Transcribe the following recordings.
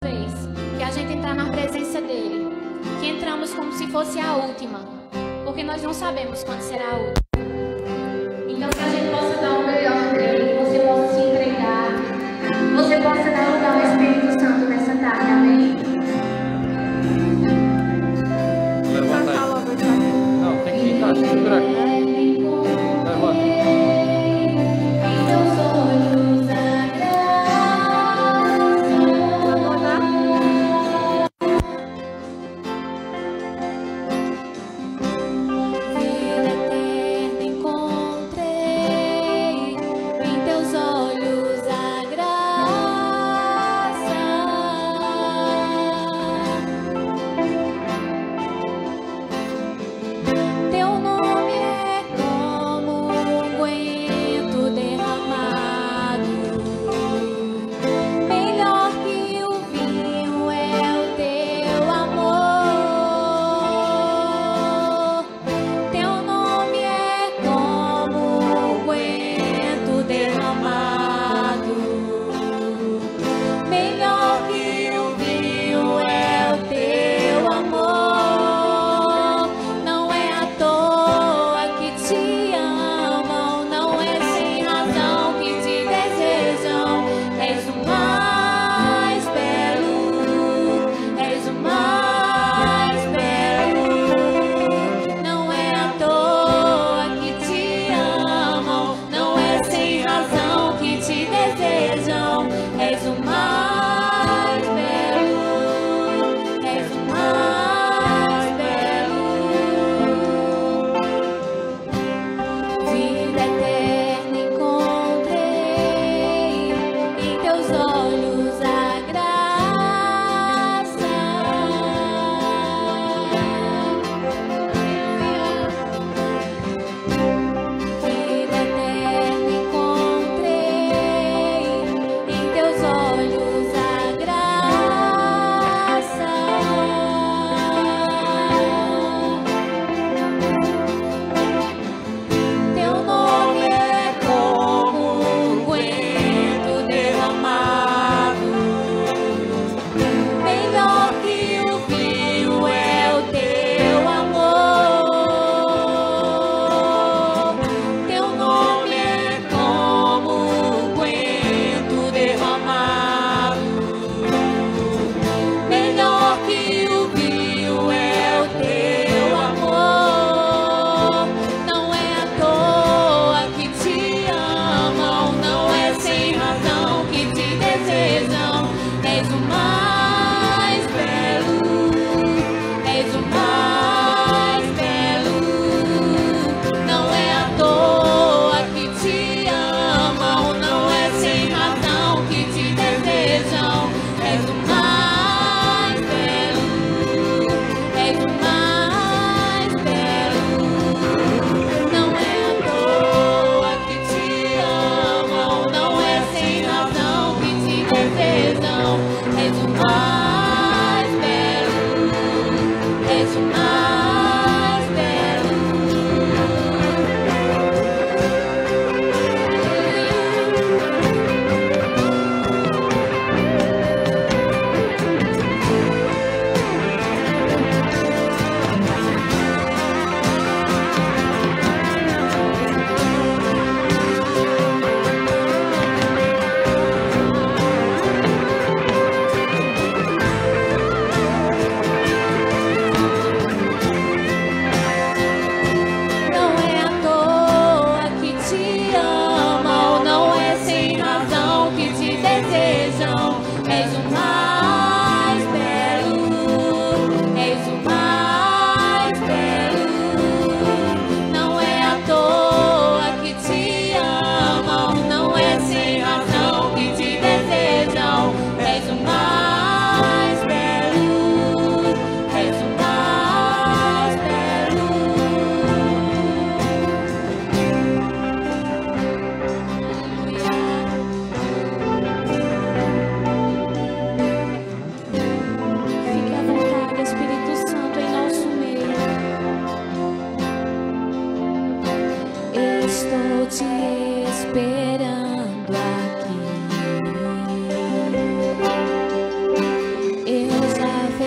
vez que a gente entrar na presença dele, que entramos como se fosse a última, porque nós não sabemos quando será a última. Então que a gente possa dar o melhor dele, que você possa se entregar, você possa dar lugar ao Espírito Santo nessa tarde, amém? Levanta aí. Não, tem que ficar, segura aqui. Levanta. Vida eterna.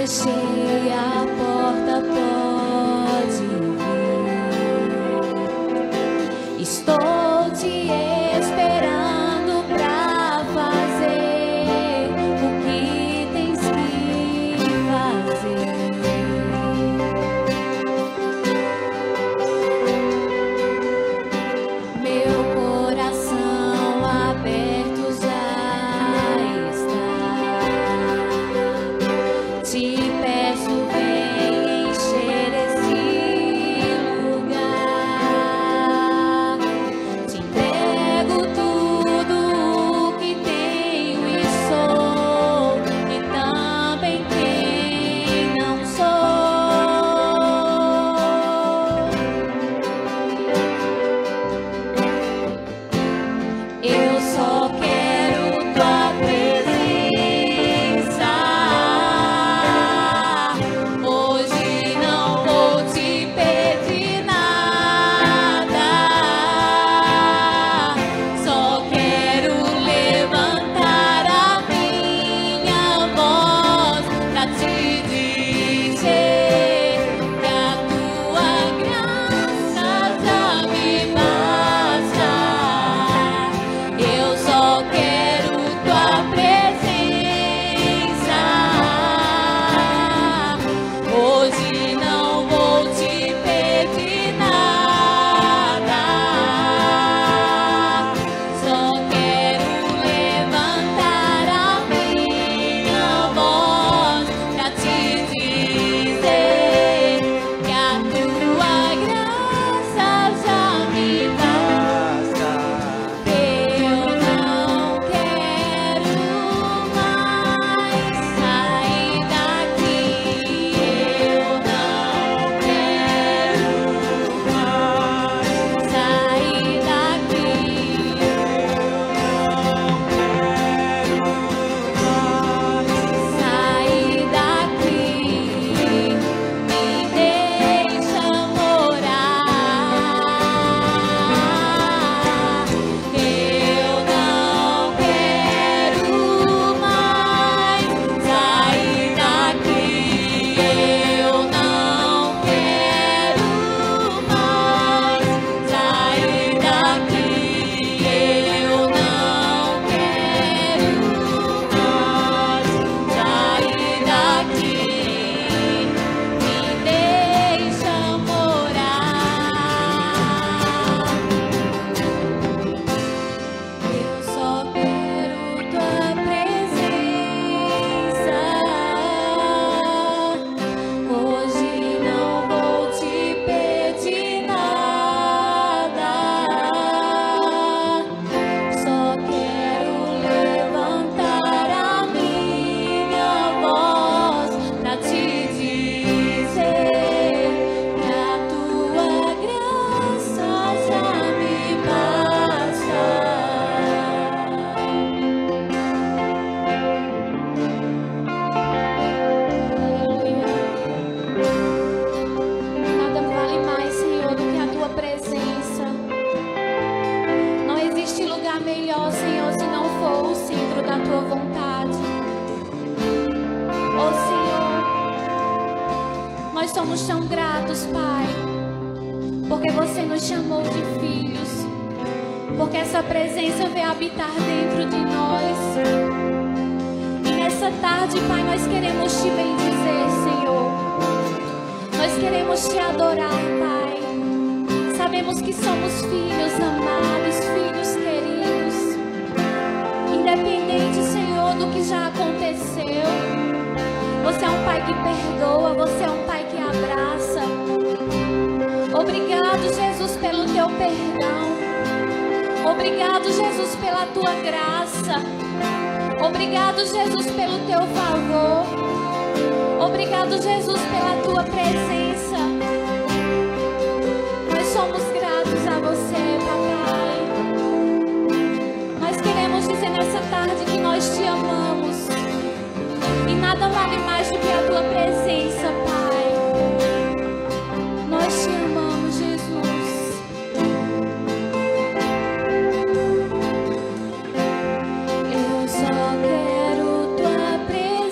fechei a porta, pode vir. Estou te esperando pra fazer o que tens que fazer. Meu coração aberto já está. Te peço, vem encher esse lugar. Te entrego tudo o que tenho e sou, e também quem não sou. Eu só quero tua presença. Hoje não vou te pedir nada. Só quero levantar a minha voz pra te dizer que a tua graça já me basta. Eu só quero tua presença. Hoje não vou te pedir nada. Só quero levantar a minha voz pra te dizer que a tua graça já me basta. Eu não quero mais sair daqui. Eu não quero mais sair daqui. Sair daqui. Me deixa morar. Eu não quero mais sair daqui. Eu não quero mais sair daqui. Eu não quero mais sair daqui. Me deixa morar. Eu só quero tua presença. Hoje não vou te pedir nada. Só quero levantar a minha voz pra te dizer que a tua graça já me basta. Nada vale mais, Senhor, do que a tua presença. Não existe lugar melhor, Senhor, se não for o centro da tua vontade. Oh, Senhor, nós somos tão gratos, Pai, porque você nos chamou de filhos, porque essa presença veio habitar dentro de nós. E nessa tarde, Pai, nós queremos te bendizer, Senhor. Nós queremos te adorar, Pai. Sabemos que somos filhos amados, filhos queridos. Independente, Senhor, do que já aconteceu, você é um Pai que perdoa, você é um Pai que abraça. Obrigado, Jesus, pelo teu perdão. Obrigado, Jesus, pela tua graça. Obrigado, Jesus, pelo teu favor. Obrigado, Jesus, pela tua presença. Nós somos gratos a você, Papai. Nós queremos dizer nessa tarde que nós te amamos. E nada vale mais do que a tua presença, Pai. Nós te amamos, Jesus. Eu só quero tua presença.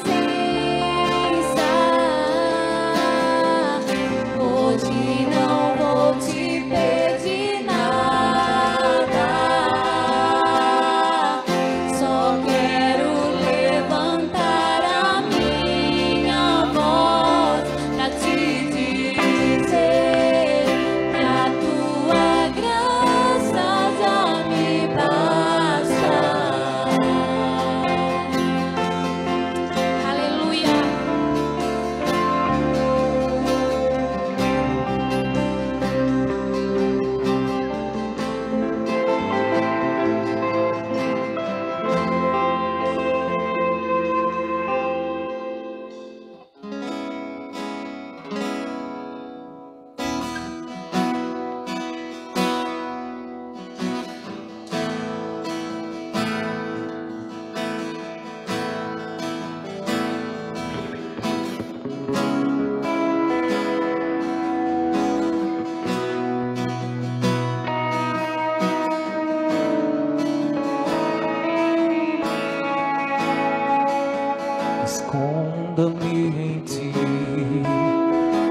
Esconda-me em ti,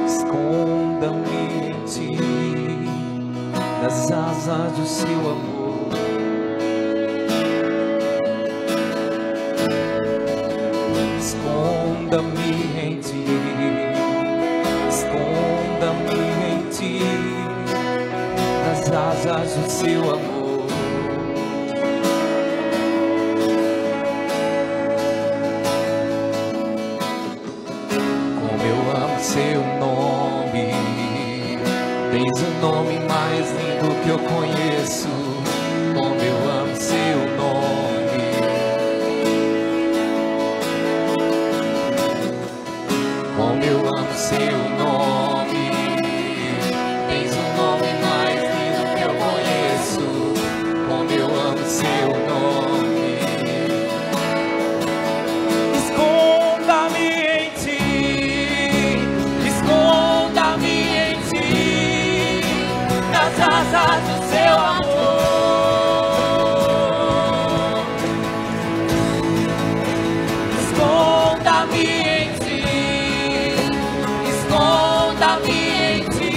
esconda-me em ti, nas asas do seu amor. Esconda-me em ti, esconda-me em ti, nas asas do seu amor. Seu nome, tens o nome mais lindo que eu conheço. Como eu amo seu nome, como eu amo seu nome, tens o nome mais lindo que eu conheço. Como eu amo seu nome. Esconda-me em ti, esconda-me em ti, nas asas do seu amor. Esconda-me em ti, esconda-me em ti,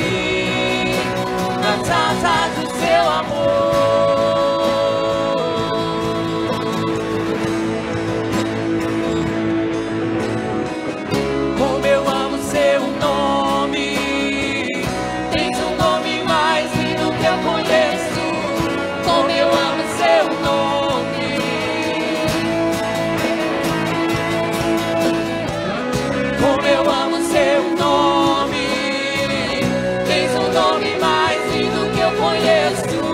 nas asas do seu amor. Como eu amo seu nome, tens um nome mais lindo que eu conheço. Como eu amo seu nome, como eu amo seu nome, tens um nome mais lindo que eu conheço.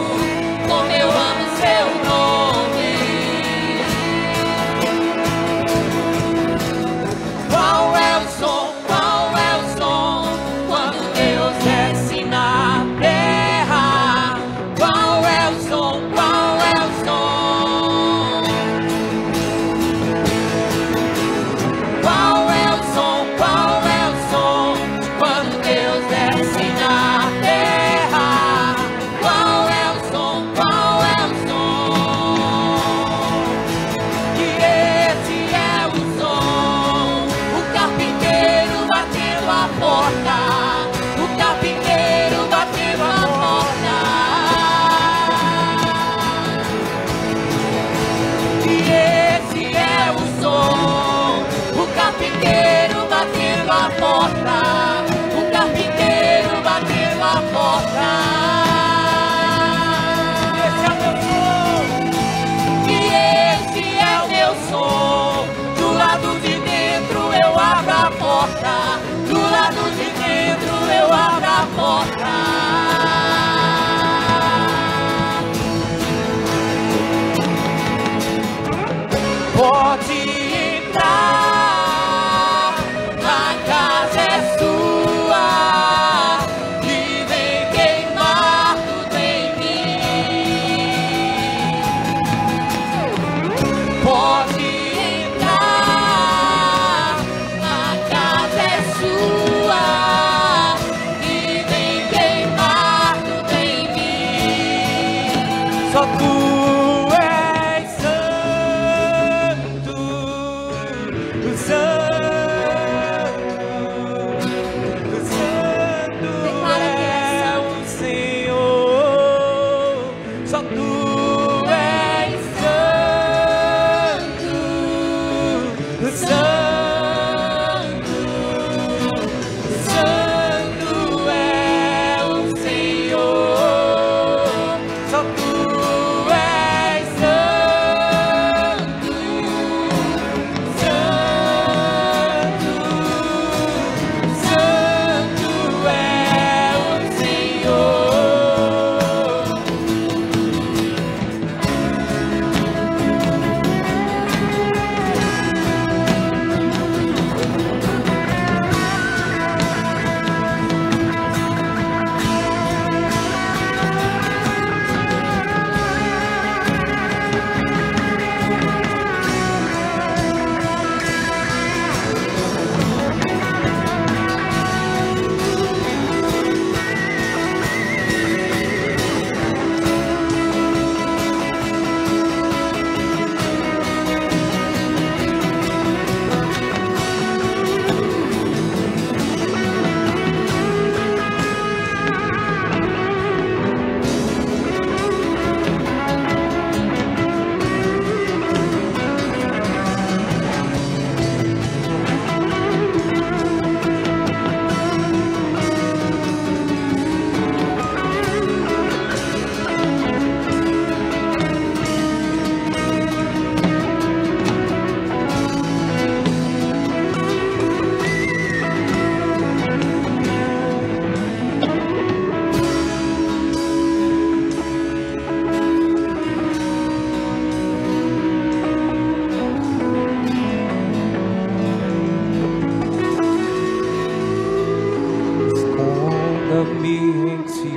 em ti,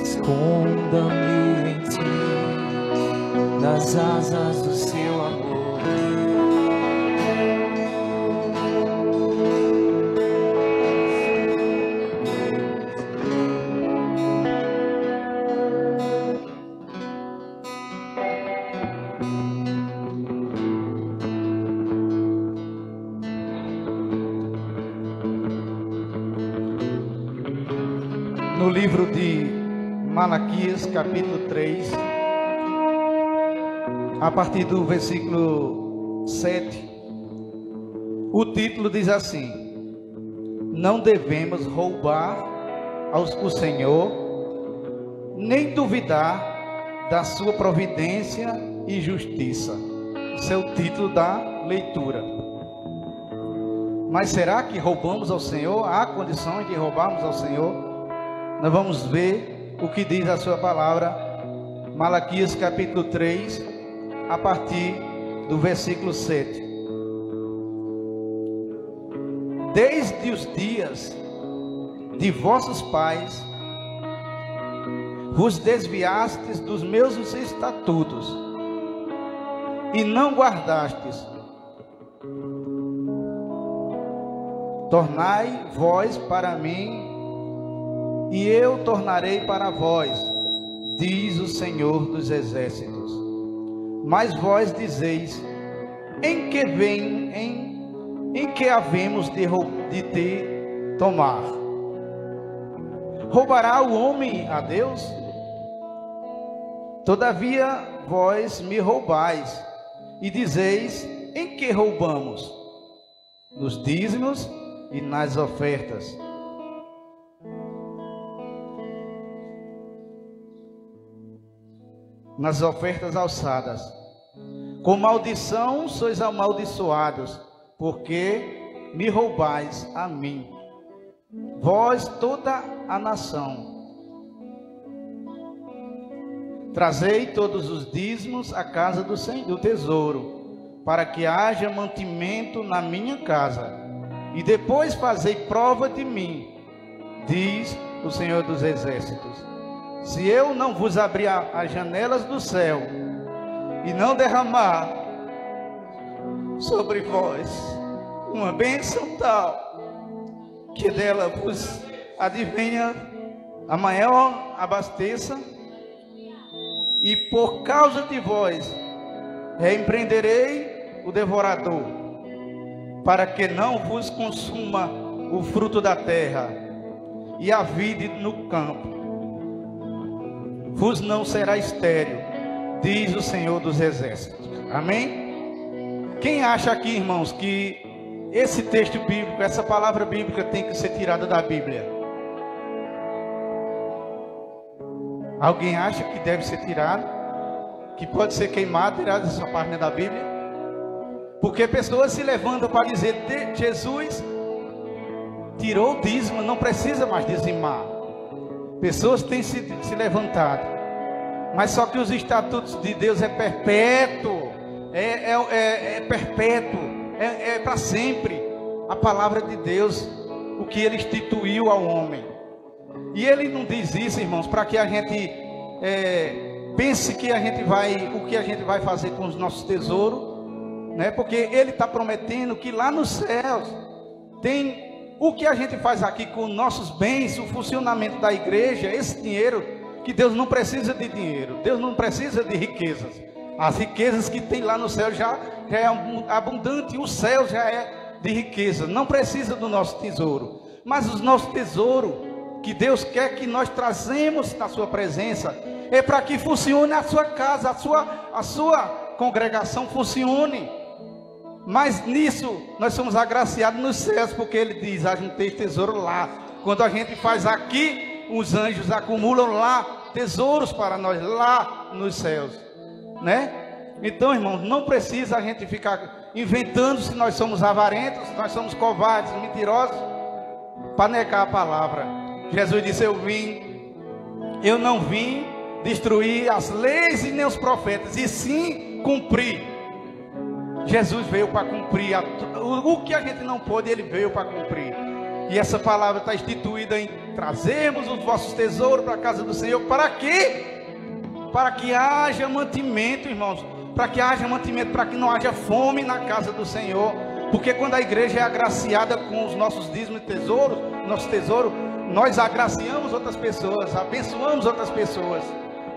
esconda-me em ti, nas asas do seu amor. No livro de Malaquias, capítulo 3, a partir do versículo 7, o título diz assim: não devemos roubar o Senhor, nem duvidar da sua providência e justiça. Esse é o título da leitura. Mas será que roubamos ao Senhor? Há condições de roubarmos ao Senhor? Nós vamos ver o que diz a sua palavra, Malaquias capítulo 3, a partir do versículo 7. Desde os dias de vossos pais, vos desviastes dos meus estatutos, e não guardastes. Tornai vós para mim, e eu tornarei para vós, diz o Senhor dos Exércitos. Mas vós dizeis: em que havemos de te tomar? Roubará o homem a Deus? Todavia vós me roubais, e dizeis: em que roubamos? Nos dízimos e nas ofertas. Nas ofertas alçadas. Com maldição sois amaldiçoados, porque me roubais a mim, vós toda a nação. Trazei todos os dízimos à casa do tesouro, para que haja mantimento na minha casa, e depois fazei prova de mim, diz o Senhor dos Exércitos. Se eu não vos abrir as janelas do céu e não derramar sobre vós uma bênção tal que dela vos advenha a maior abasteça, e por causa de vós repreenderei o devorador, para que não vos consuma o fruto da terra e a vide no campo. Vos não será estéril, diz o Senhor dos Exércitos. Amém? Quem acha aqui, irmãos, que esse texto bíblico, essa palavra bíblica tem que ser tirada da Bíblia? Alguém acha que deve ser tirado? Que pode ser queimado, tirado essa página da Bíblia? Porque pessoas se levantam para dizer: Jesus tirou o dízimo, não precisa mais dizimar. Pessoas têm se levantado, mas só que os estatutos de Deus é perpétuo, é perpétuo, é para sempre. A palavra de Deus, o que Ele instituiu ao homem. E Ele não diz isso, irmãos, para que a gente pense que o que a gente vai fazer com os nossos tesouros, né? Porque Ele está prometendo que lá nos céus tem o que a gente faz aqui com nossos bens, o funcionamento da igreja, esse dinheiro, que Deus não precisa de dinheiro, Deus não precisa de riquezas. As riquezas que tem lá no céu já é abundante, o céu já é de riqueza, não precisa do nosso tesouro. Mas o nosso tesouro, que Deus quer que nós trazemos na sua presença, é para que funcione a sua casa, a sua congregação funcione. Mas nisso nós somos agraciados nos céus, porque Ele diz: a gente tem tesouro lá. Quando a gente faz aqui, os anjos acumulam lá tesouros para nós, lá nos céus, né? Então, irmãos, não precisa a gente ficar inventando se nós somos avarentos, se nós somos covardes, mentirosos, para negar a palavra. Jesus disse: eu não vim destruir as leis e nem os profetas, e sim cumprir. Jesus veio para cumprir o que a gente não pôde, Ele veio para cumprir. E essa palavra está instituída em trazermos os vossos tesouros para a casa do Senhor. Para quê? Para que haja mantimento, irmãos. Para que haja mantimento, para que não haja fome na casa do Senhor. Porque quando a igreja é agraciada com os nossos dízimos e tesouros, nosso tesouro, nós agraciamos outras pessoas, abençoamos outras pessoas.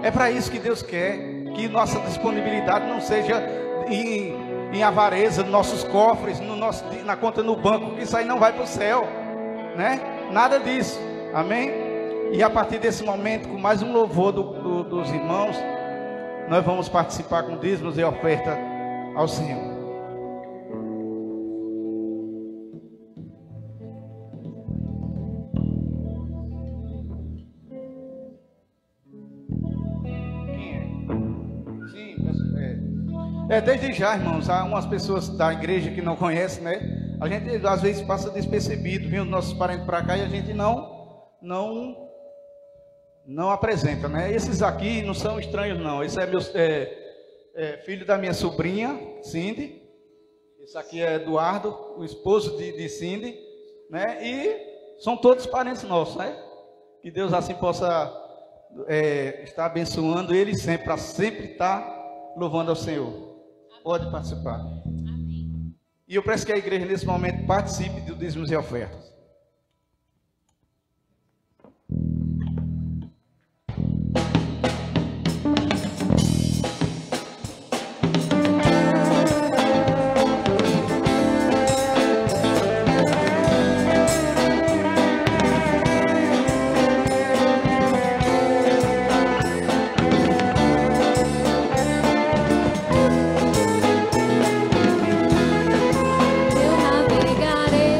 É para isso que Deus quer, que nossa disponibilidade não seja em avareza, nos nossos cofres, na conta no banco, que isso aí não vai para o céu, né? Nada disso, amém? E a partir desse momento, com mais um louvor dos irmãos, nós vamos participar com dízimos e oferta ao Senhor. Desde já, irmãos, há umas pessoas da igreja que não conhecem, né? A gente às vezes passa despercebido, vem os nossos parentes para cá e a gente não apresenta, né? Esses aqui não são estranhos, não. Esse é filho da minha sobrinha, Cindy. Esse aqui é Eduardo, o esposo de Cindy, né? E são todos parentes nossos, né? Que Deus assim possa estar abençoando eles sempre, para sempre estar louvando ao Senhor. Pode participar. Amém. E eu peço que a igreja nesse momento participe do dízimos e ofertas. Eu navegarei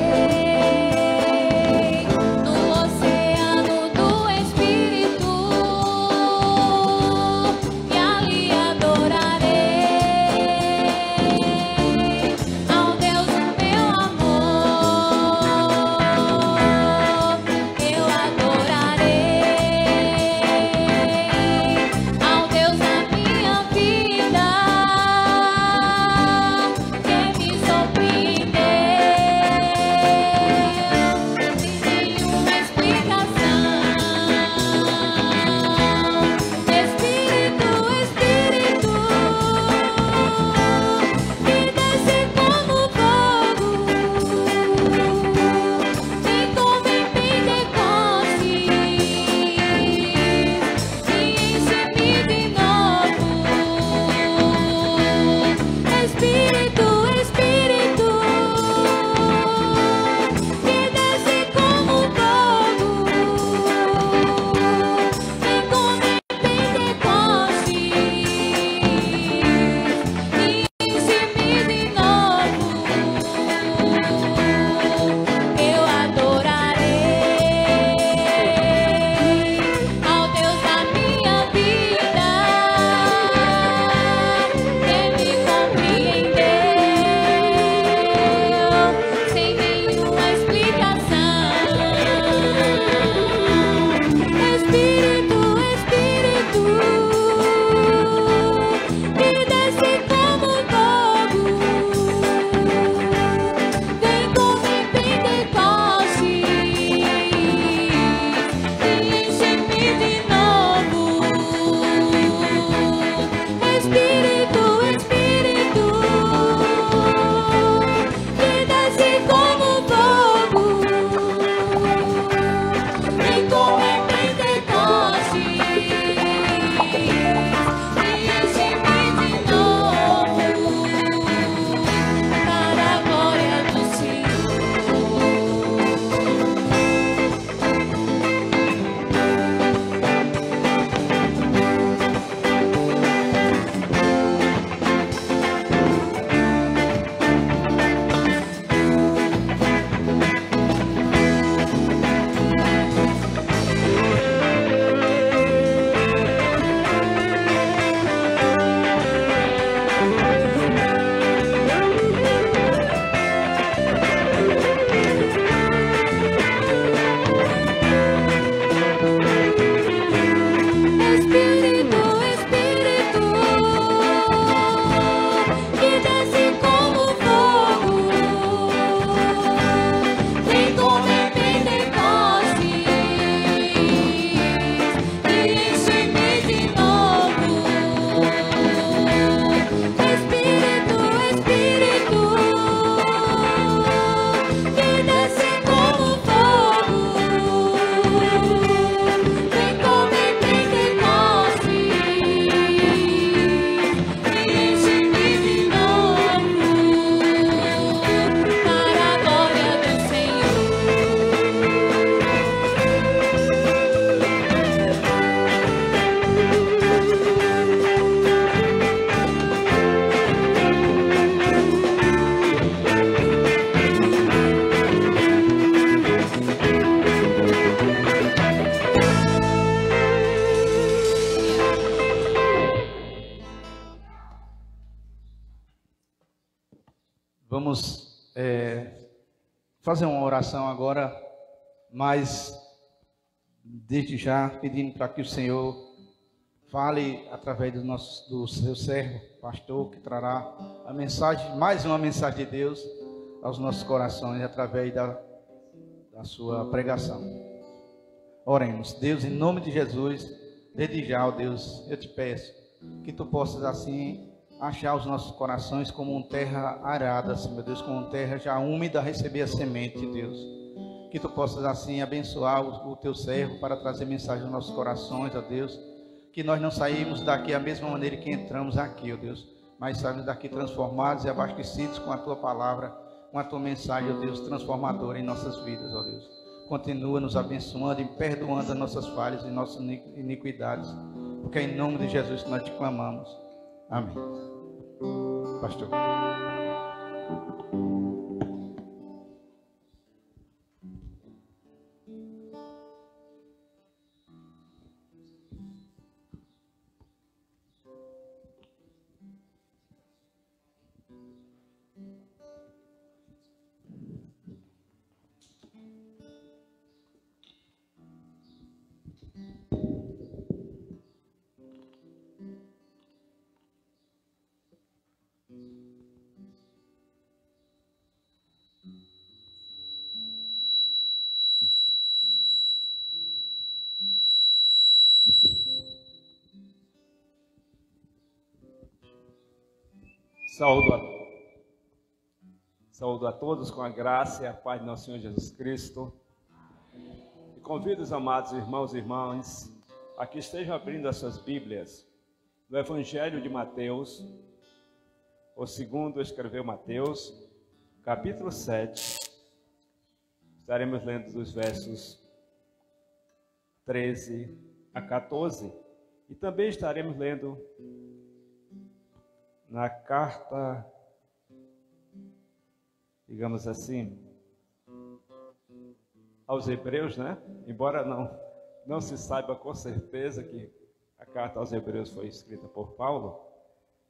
fazer uma oração agora, mas desde já pedindo para que o Senhor fale através do seu servo, pastor, que trará a mensagem, mais uma mensagem de Deus aos nossos corações através da sua pregação. Oremos. Deus, em nome de Jesus, desde já, ó Deus, eu te peço que tu possas assim achar os nossos corações como uma terra arada, assim, meu Deus, como uma terra já úmida a receber a semente, Deus. Que tu possas assim abençoar o teu servo para trazer mensagem aos nossos corações, ó Deus. Que nós não saímos daqui da mesma maneira que entramos aqui, ó Deus, mas saímos daqui transformados e abastecidos com a tua palavra, com a tua mensagem, ó Deus, transformadora em nossas vidas, ó Deus. Continua nos abençoando e perdoando as nossas falhas e nossas iniquidades, porque é em nome de Jesus que nós te clamamos. Amém. Pastor. Saúdo a todos com a graça e a paz do nosso Senhor Jesus Cristo. E convido os amados irmãos e irmãs a que estejam abrindo as suas Bíblias no Evangelho de Mateus, o segundo escreveu Mateus, capítulo 7. Estaremos lendo dos versos 13 a 14. E também estaremos lendo na carta, digamos assim, aos Hebreus, né? Embora não se saiba com certeza que a carta aos Hebreus foi escrita por Paulo,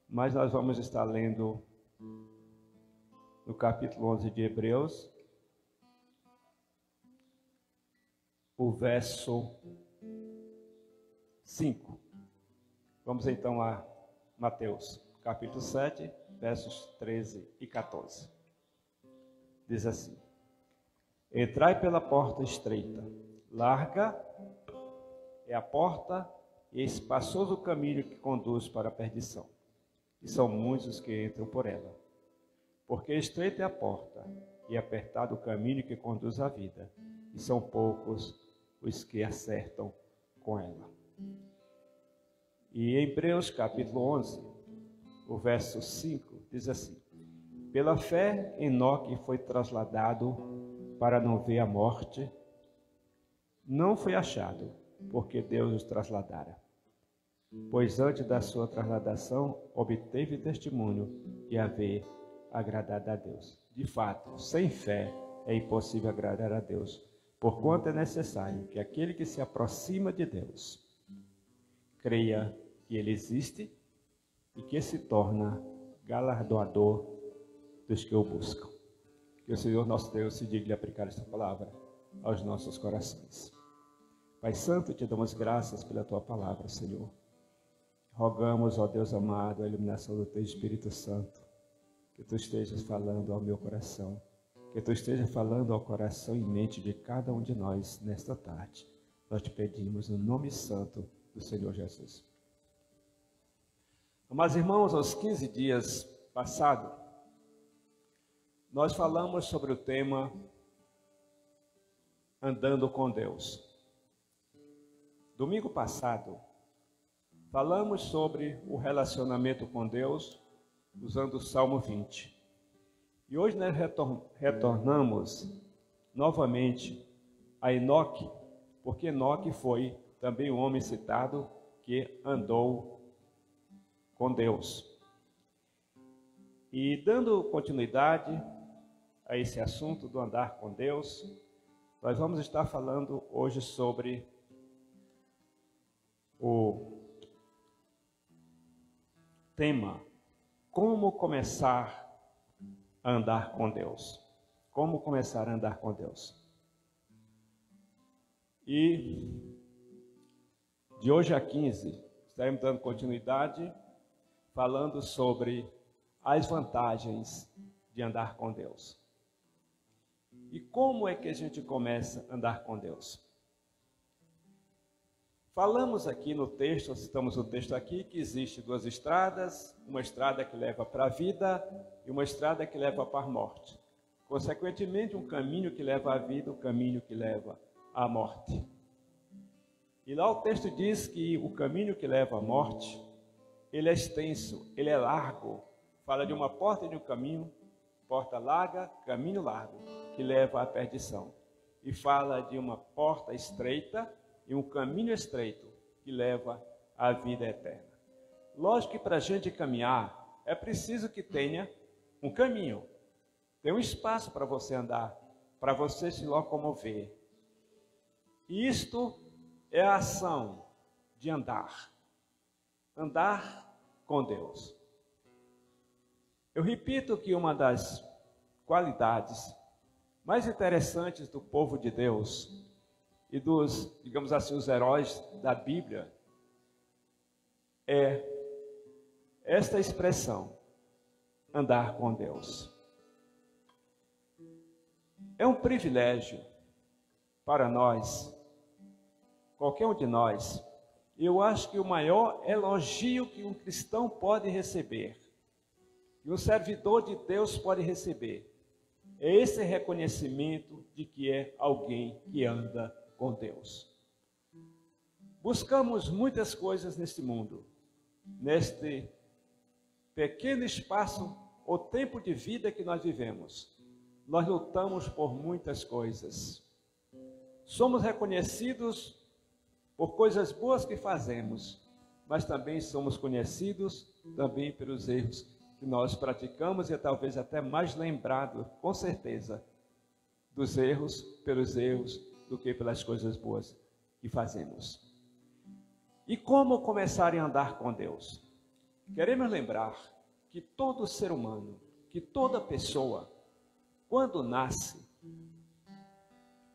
mas nós vamos estar lendo no capítulo 11 de Hebreus, o verso 5. Vamos então a Mateus, capítulo 7, versos 13 e 14. Diz assim: Entrai pela porta estreita, larga é a porta e espaçoso o caminho que conduz para a perdição, e são muitos os que entram por ela. Porque estreita é a porta e apertado o caminho que conduz à vida, e são poucos os que acertam com ela. E em Hebreus capítulo 11, o verso 5, diz assim: Pela fé, Enoque foi trasladado para não ver a morte. Não foi achado, porque Deus os trasladara. Pois antes da sua trasladação, obteve testemunho de haver agradado a Deus. De fato, sem fé é impossível agradar a Deus, porquanto é necessário que aquele que se aproxima de Deus creia que Ele existe e que se torna galardoador dos que o buscam. Que o Senhor nosso Deus se digne aplicar esta palavra aos nossos corações. Pai Santo, te damos graças pela Tua palavra, Senhor. Rogamos, ó Deus amado, a iluminação do Teu Espírito Santo, que Tu estejas falando ao meu coração, que Tu estejas falando ao coração e mente de cada um de nós nesta tarde. Nós te pedimos no nome santo do Senhor Jesus. Amados irmãos, aos 15 dias passados, nós falamos sobre o tema Andando com Deus. Domingo passado, falamos sobre o relacionamento com Deus, usando o Salmo 20. E hoje nós retornamos novamente a Enoque, porque Enoque foi também um homem citado que andou com Deus. E dando continuidade a esse assunto do andar com Deus, nós vamos estar falando hoje sobre o tema: como começar a andar com Deus. Como começar a andar com Deus. E de hoje a 15, estaremos dando continuidade, falando sobre as vantagens de andar com Deus. E como é que a gente começa a andar com Deus? Falamos aqui no texto, citamos o texto aqui, que existe duas estradas, uma estrada que leva para a vida e uma estrada que leva para a morte. Consequentemente, um caminho que leva à vida, um caminho que leva à morte. E lá o texto diz que o caminho que leva à morte, ele é extenso, ele é largo. Fala de uma porta e de um caminho, porta larga, caminho largo, que leva à perdição. E fala de uma porta estreita e um caminho estreito, que leva à vida eterna. Lógico que para a gente caminhar, é preciso que tenha um caminho. Tem um espaço para você andar, para você se locomover. E isto é a ação de andar. Andar com Deus. Eu repito que uma das qualidades mais interessantes do povo de Deus e dos, digamos assim, os heróis da Bíblia é esta expressão, andar com Deus. É um privilégio para nós, qualquer um de nós. Eu acho que o maior elogio que um cristão pode receber, e um servidor de Deus pode receber, é esse reconhecimento de que é alguém que anda com Deus. Buscamos muitas coisas neste mundo, neste pequeno espaço ou tempo de vida que nós vivemos. Nós lutamos por muitas coisas. Somos reconhecidos por coisas boas que fazemos, mas também somos conhecidos também pelos erros que nós praticamos e talvez até mais lembrado, com certeza, dos erros, pelos erros, do que pelas coisas boas que fazemos. E como começar a andar com Deus? Queremos lembrar que todo ser humano, que toda pessoa, quando nasce,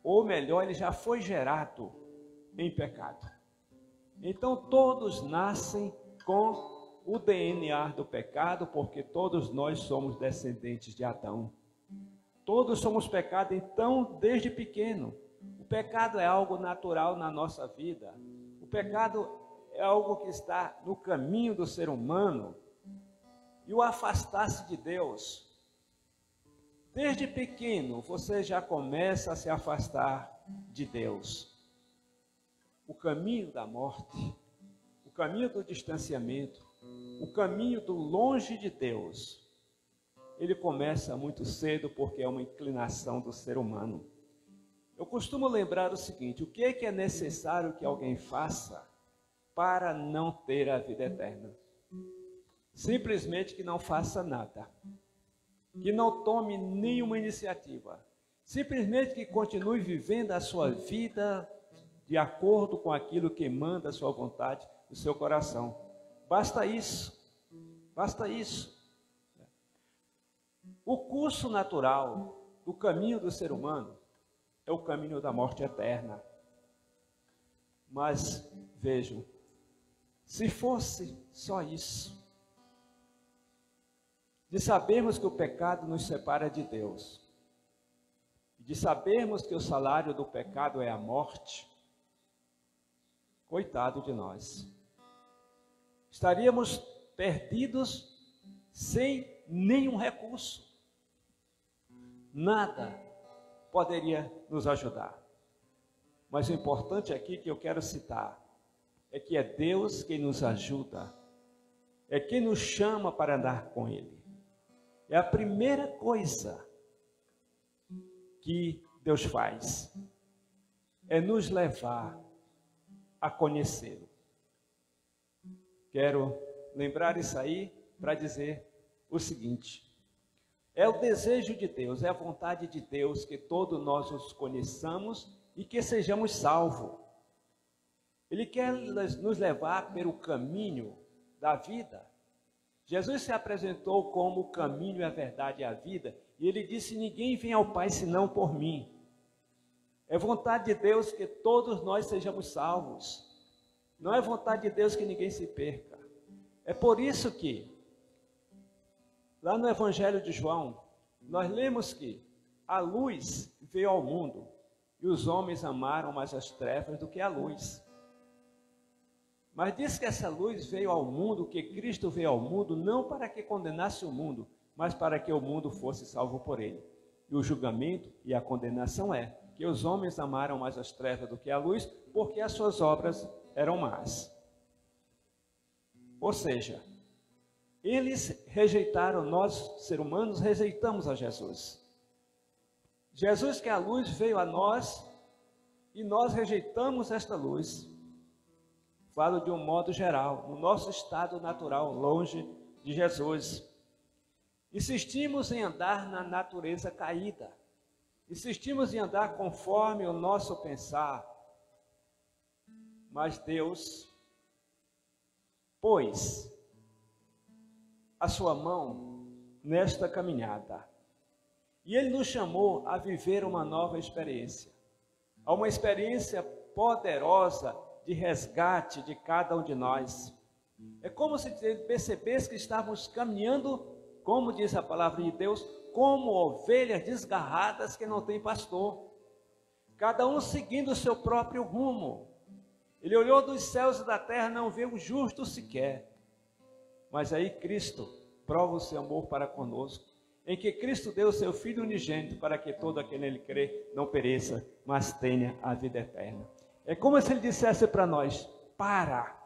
ou melhor, ele já foi gerado em pecado. Então todos nascem com o DNA do pecado, porque todos nós somos descendentes de Adão. Todos somos pecado, então, desde pequeno. O pecado é algo natural na nossa vida. O pecado é algo que está no caminho do ser humano. E o afastar-se de Deus, desde pequeno, você já começa a se afastar de Deus. O caminho da morte, o caminho do distanciamento, o caminho do longe de Deus, ele começa muito cedo porque é uma inclinação do ser humano. Eu costumo lembrar o seguinte: o que é necessário que alguém faça para não ter a vida eterna? Simplesmente que não faça nada, que não tome nenhuma iniciativa, simplesmente que continue vivendo a sua vida de acordo com aquilo que manda a sua vontade, o seu coração. Basta isso, basta isso. O curso natural do caminho do ser humano é o caminho da morte eterna. Mas, vejam, se fosse só isso, de sabermos que o pecado nos separa de Deus, de sabermos que o salário do pecado é a morte, coitado de nós. Estaríamos perdidos sem nenhum recurso. Nada poderia nos ajudar. Mas o importante aqui que eu quero citar é que é Deus quem nos ajuda, é quem nos chama para andar com Ele. É a primeira coisa que Deus faz, é nos levar a conhecê-lo. Quero lembrar isso aí para dizer o seguinte: é o desejo de Deus, é a vontade de Deus que todos nós os conheçamos e que sejamos salvos. Ele quer nos levar pelo caminho da vida. Jesus se apresentou como o caminho, a verdade e a vida, E ele disse: ninguém vem ao Pai senão por mim. É vontade de Deus que todos nós sejamos salvos. Não é vontade de Deus que ninguém se perca. É por isso que, lá no Evangelho de João, nós lemos que a luz veio ao mundo e os homens amaram mais as trevas do que a luz. Mas diz que essa luz veio ao mundo, que Cristo veio ao mundo, não para que condenasse o mundo, mas para que o mundo fosse salvo por ele. E o julgamento e a condenação é que os homens amaram mais as trevas do que a luz, porque as suas obras eram más. Ou seja, eles rejeitaram, nós, seres humanos, rejeitamos a Jesus. Jesus, que é a luz, veio a nós e nós rejeitamos esta luz. Falo de um modo geral, no nosso estado natural, longe de Jesus. Insistimos em andar na natureza caída. Insistimos em andar conforme o nosso pensar. Mas Deus pôs a sua mão nesta caminhada. E Ele nos chamou a viver uma nova experiência. A uma experiência poderosa de resgate de cada um de nós. É como se Ele percebesse que estávamos caminhando, como diz a palavra de Deus, como ovelhas desgarradas que não têm pastor. Cada um seguindo o seu próprio rumo. Ele olhou dos céus e da terra, não vê o justo sequer. Mas aí Cristo prova o seu amor para conosco, em que Cristo deu o seu Filho unigênito para que todo aquele nele crê não pereça, mas tenha a vida eterna. É como se Ele dissesse para nós: para,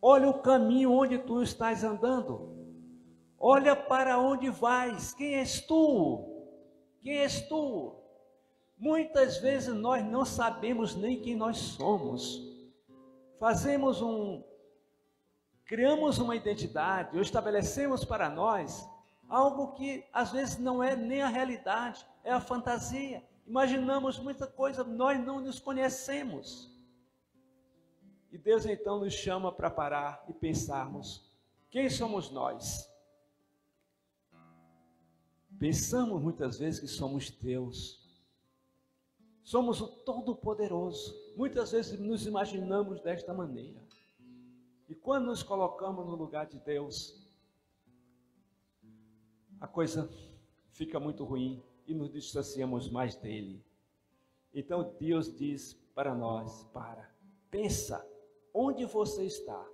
olha o caminho onde tu estás andando, olha para onde vais, quem és tu? Quem és tu? Muitas vezes nós não sabemos nem quem nós somos. Criamos uma identidade, ou estabelecemos para nós algo que às vezes não é nem a realidade, é a fantasia. Imaginamos muita coisa, nós não nos conhecemos. E Deus então nos chama para parar e pensarmos: quem somos nós? Pensamos muitas vezes que somos Deus. Somos o Todo-Poderoso. Muitas vezes nos imaginamos desta maneira. E quando nos colocamos no lugar de Deus, a coisa fica muito ruim e nos distanciamos mais dele. Então Deus diz para nós: pensa, onde você está?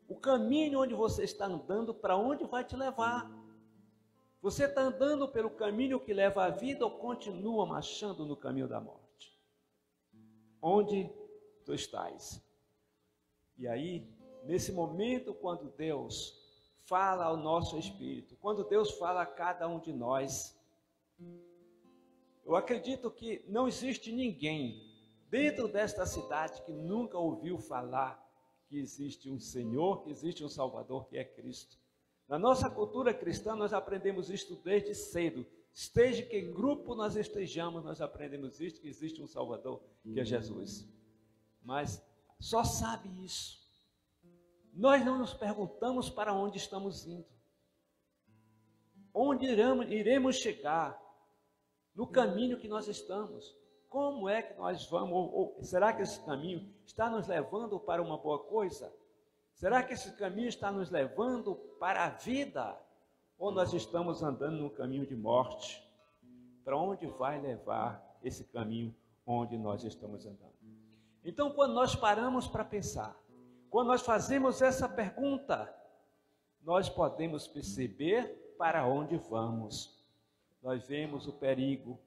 O caminho onde você está andando, para onde vai te levar? Você está andando pelo caminho que leva à vida ou continua marchando no caminho da morte? Onde tu estás? E aí, nesse momento, quando Deus fala ao nosso espírito, quando Deus fala a cada um de nós, eu acredito que não existe ninguém dentro desta cidade que nunca ouviu falar que existe um Senhor, que existe um Salvador, que é Cristo. Na nossa cultura cristã, nós aprendemos isto desde cedo. Esteja que grupo nós estejamos, nós aprendemos isto, que existe um Salvador, que é Jesus. Mas só sabe isso. Nós não nos perguntamos para onde estamos indo. Onde iremos chegar? No caminho que nós estamos. Como é que nós vamos? Ou será que esse caminho está nos levando para uma boa coisa? Será que esse caminho está nos levando para a vida? Ou nós estamos andando num caminho de morte? Para onde vai levar esse caminho onde nós estamos andando? Então, quando nós paramos para pensar, quando nós fazemos essa pergunta, nós podemos perceber para onde vamos. Nós vemos o perigo.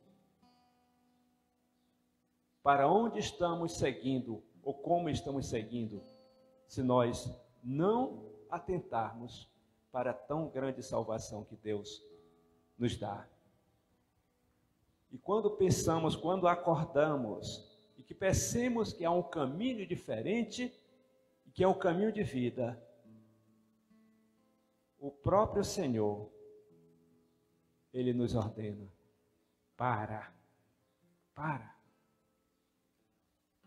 Para onde estamos seguindo, ou como estamos seguindo, se nós não atentarmos para a tão grande salvação que Deus nos dá. E quando pensamos, quando acordamos, e que pensemos que há um caminho diferente, que é um caminho de vida, o próprio Senhor, Ele nos ordena: para.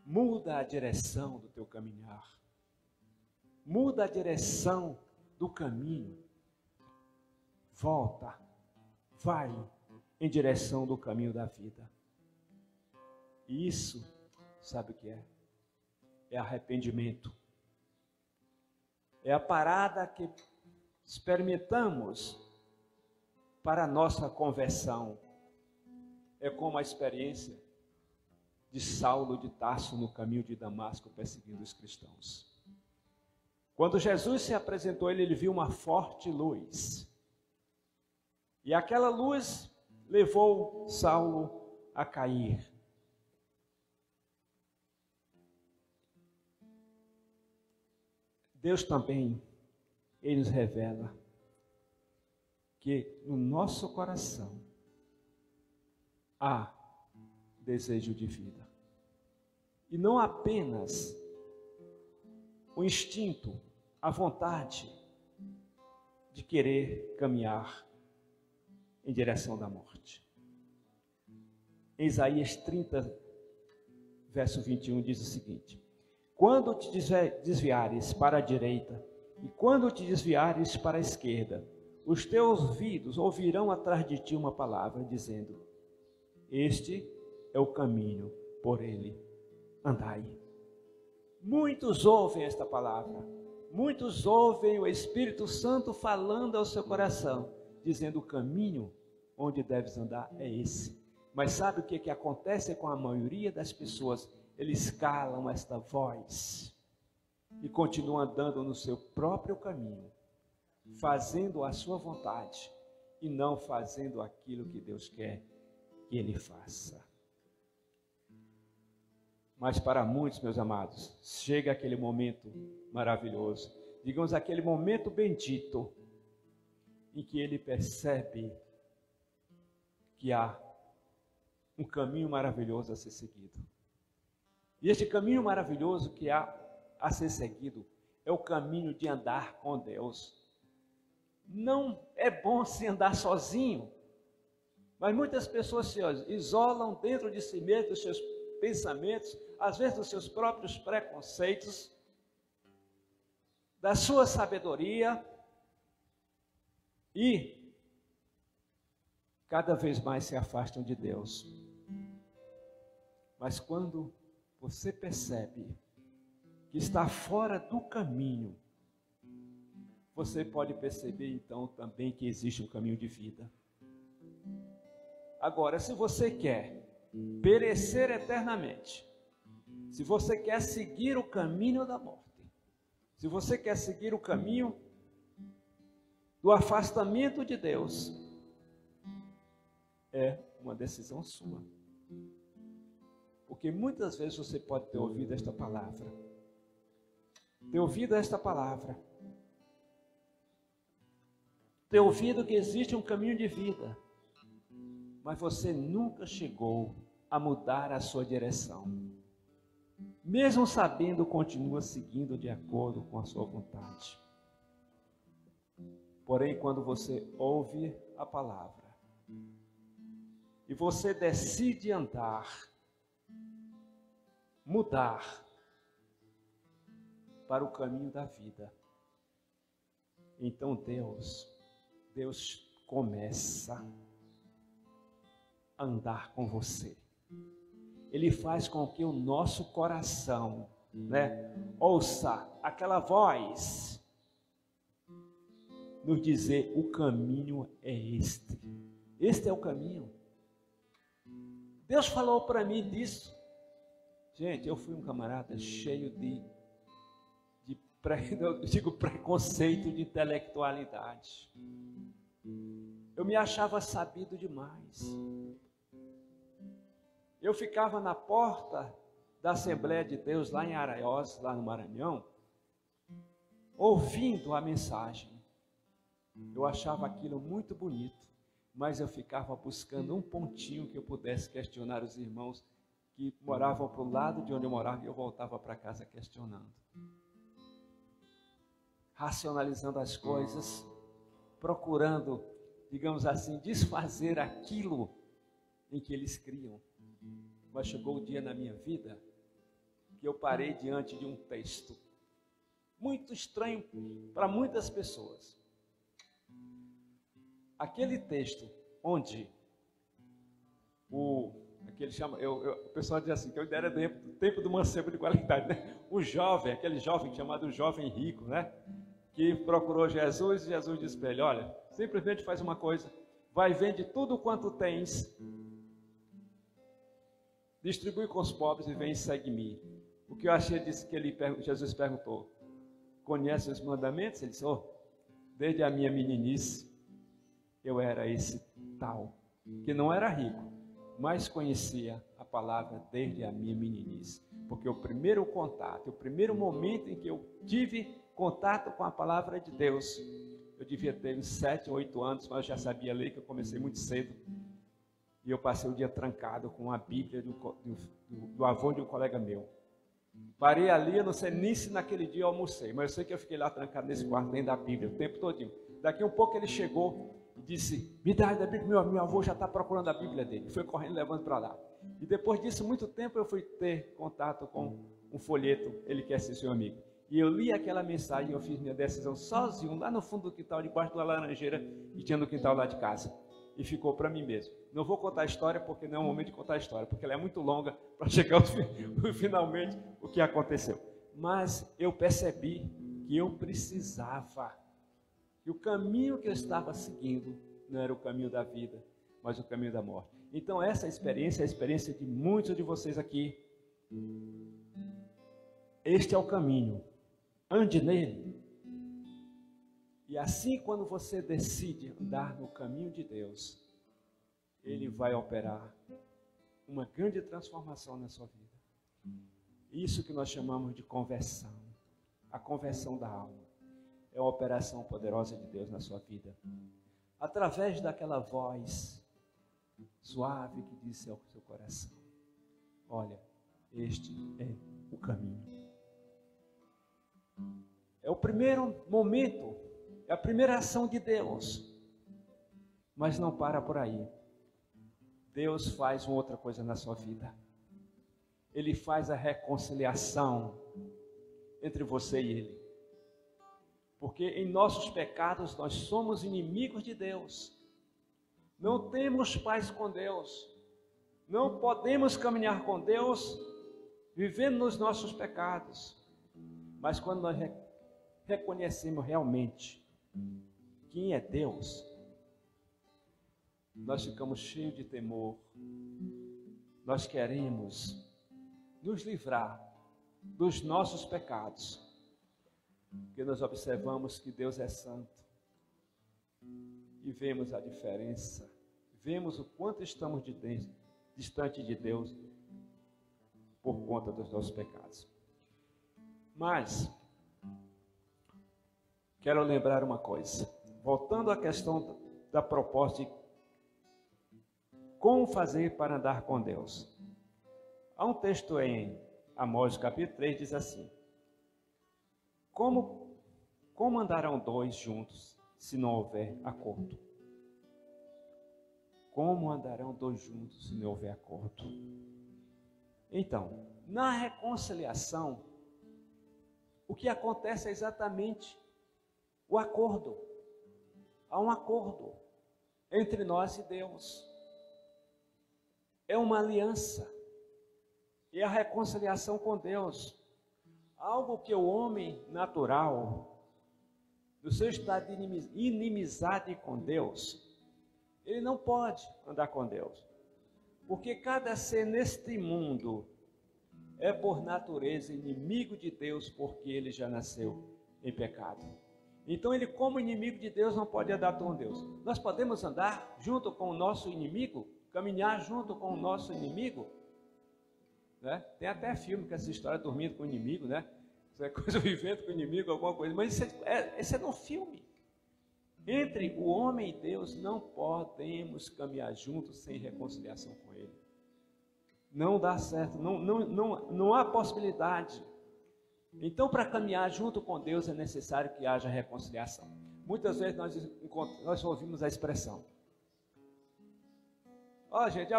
Muda a direção do teu caminhar. Muda a direção do caminho. Volta vai em direção do caminho da vida. E isso, sabe o que é? É arrependimento. É a parada que experimentamos para a nossa conversão. É como a experiência de Saulo de Tarso no caminho de Damasco perseguindo os cristãos. Quando Jesus se apresentou a ele viu uma forte luz. E aquela luz levou Saulo a cair. Deus também, Ele nos revela que no nosso coração há desejo de vida. E não apenas o instinto, a vontade de querer caminhar em direção da morte. Em Isaías 30, verso 21, diz o seguinte: quando te desviares para a direita e quando te desviares para a esquerda, os teus ouvidos ouvirão atrás de ti uma palavra dizendo: este é o caminho, por ele andai. Muitos ouvem esta palavra, muitos ouvem o Espírito Santo falando ao seu coração, dizendo: o caminho onde deves andar é esse. Mas sabe o que acontece com a maioria das pessoas? Eles calam esta voz e continuam andando no seu próprio caminho, fazendo a sua vontade e não fazendo aquilo que Deus quer que ele faça. Mas para muitos, meus amados, chega aquele momento maravilhoso, digamos aquele momento bendito, em que ele percebe que há um caminho maravilhoso a ser seguido. E este caminho maravilhoso que há a ser seguido é o caminho de andar com Deus. Não é bom se andar sozinho, mas muitas pessoas se isolam dentro de si mesmas, dos seus pensamentos, às vezes dos seus próprios preconceitos, da sua sabedoria, e cada vez mais se afastam de Deus. Mas quando você percebe que está fora do caminho, você pode perceber então também que existe um caminho de vida. Agora, se você quer perecer eternamente, se você quer seguir o caminho da morte, se você quer seguir o caminho do afastamento de Deus, é uma decisão sua. Porque muitas vezes você pode ter ouvido esta palavra, ter ouvido que existe um caminho de vida, mas você nunca chegou a mudar a sua direção. Mesmo sabendo, continua seguindo de acordo com a sua vontade. Porém, quando você ouve a palavra e você decide andar, mudar para o caminho da vida, então Deus começa a andar com você. Ele faz com que o nosso coração, ouça aquela voz nos dizer: o caminho é este. Este é o caminho. Deus falou para mim disso. Gente, eu fui um camarada cheio de preconceito, de intelectualidade. Eu me achava sabido demais. Eu ficava na porta da Assembleia de Deus, lá em Araiós, lá no Maranhão, ouvindo a mensagem. Eu achava aquilo muito bonito, mas eu ficava buscando um pontinho que eu pudesse questionar os irmãos que moravam para o lado de onde eu morava, e eu voltava para casa questionando. Racionalizando as coisas, procurando, digamos assim, desfazer aquilo em que eles criam. Mas chegou o dia na minha vida que eu parei diante de um texto muito estranho para muitas pessoas. Aquele texto onde aquele chama, o pessoal diz assim, que eu era do tempo do mancebo de qualidade, né? O jovem, aquele jovem chamado jovem rico, né? Que procurou Jesus e Jesus disse para ele, olha, simplesmente faz uma coisa, vai, vende tudo quanto tens, distribui com os pobres e vem e segue-me. O que eu achei disso que Jesus perguntou, conhece os mandamentos? Ele disse, desde a minha meninice, eu era esse tal, que não era rico, mas conhecia a palavra desde a minha meninice. Porque o primeiro contato, o primeiro momento em que eu tive contato com a palavra de Deus, eu devia ter uns 7 ou 8 anos, mas eu já sabia ler, que eu comecei muito cedo. E eu passei o dia trancado com a Bíblia do avô de um colega meu. Parei ali, eu não sei nem se naquele dia eu almocei, mas eu sei que eu fiquei lá trancado nesse quarto, dentro da Bíblia, o tempo todinho. Daqui um pouco ele chegou e disse, me dá a Bíblia, meu avô já está procurando a Bíblia dele. Foi correndo, levando para lá. E depois disso, muito tempo, eu fui ter contato com um folheto, Ele Quer Ser Seu Amigo. E eu li aquela mensagem, eu fiz minha decisão sozinho, lá no fundo do quintal, debaixo da laranjeira, que tinha no quintal lá de casa. E ficou para mim mesmo. Não vou contar a história, porque não é o momento de contar a história, porque ela é muito longa para chegar finalmente o que aconteceu. Mas eu percebi que eu precisava, que o caminho que eu estava seguindo não era o caminho da vida, mas o caminho da morte. Então essa experiência é a experiência de muitos de vocês aqui. Este é o caminho, ande nele. E assim, quando você decide andar no caminho de Deus, Ele vai operar uma grande transformação na sua vida. Isso que nós chamamos de conversão, a conversão da alma. É uma operação poderosa de Deus na sua vida. Através daquela voz suave que disse ao seu coração, olha, este é o caminho. É o primeiro momento, é a primeira ação de Deus. Mas não para por aí. Deus faz uma outra coisa na sua vida. Ele faz a reconciliação entre você e Ele. Porque em nossos pecados nós somos inimigos de Deus. Não temos paz com Deus. Não podemos caminhar com Deus vivendo nos nossos pecados. Mas quando nós reconhecemos realmente quem é Deus, nós ficamos cheios de temor. Nós queremos nos livrar dos nossos pecados, porque nós observamos que Deus é santo e vemos a diferença, vemos o quanto estamos distante de Deus por conta dos nossos pecados. Mas quero lembrar uma coisa, voltando à questão da proposta de como fazer para andar com Deus. Há um texto em Amós capítulo 3, diz assim, como andarão dois juntos se não houver acordo? Como andarão dois juntos se não houver acordo? Então, na reconciliação, o que acontece é exatamente o acordo. Há um acordo entre nós e Deus. É uma aliança. E a reconciliação com Deus. Algo que o homem natural, no seu estado de inimizade com Deus, ele não pode andar com Deus. Porque cada ser neste mundo é por natureza inimigo de Deus, porque ele já nasceu em pecado. Então ele, como inimigo de Deus, não pode andar com Deus. Nós podemos andar junto com o nosso inimigo? Caminhar junto com o nosso inimigo? Né? Tem até filme com essa história, dormindo com o inimigo, né? Isso é coisa, vivendo com o inimigo, alguma coisa. Mas isso é no filme. Entre o homem e Deus, não podemos caminhar juntos sem reconciliação com Ele. Não dá certo, não há possibilidade. Então, para caminhar junto com Deus, é necessário que haja reconciliação. Muitas vezes nós ouvimos a expressão, gente,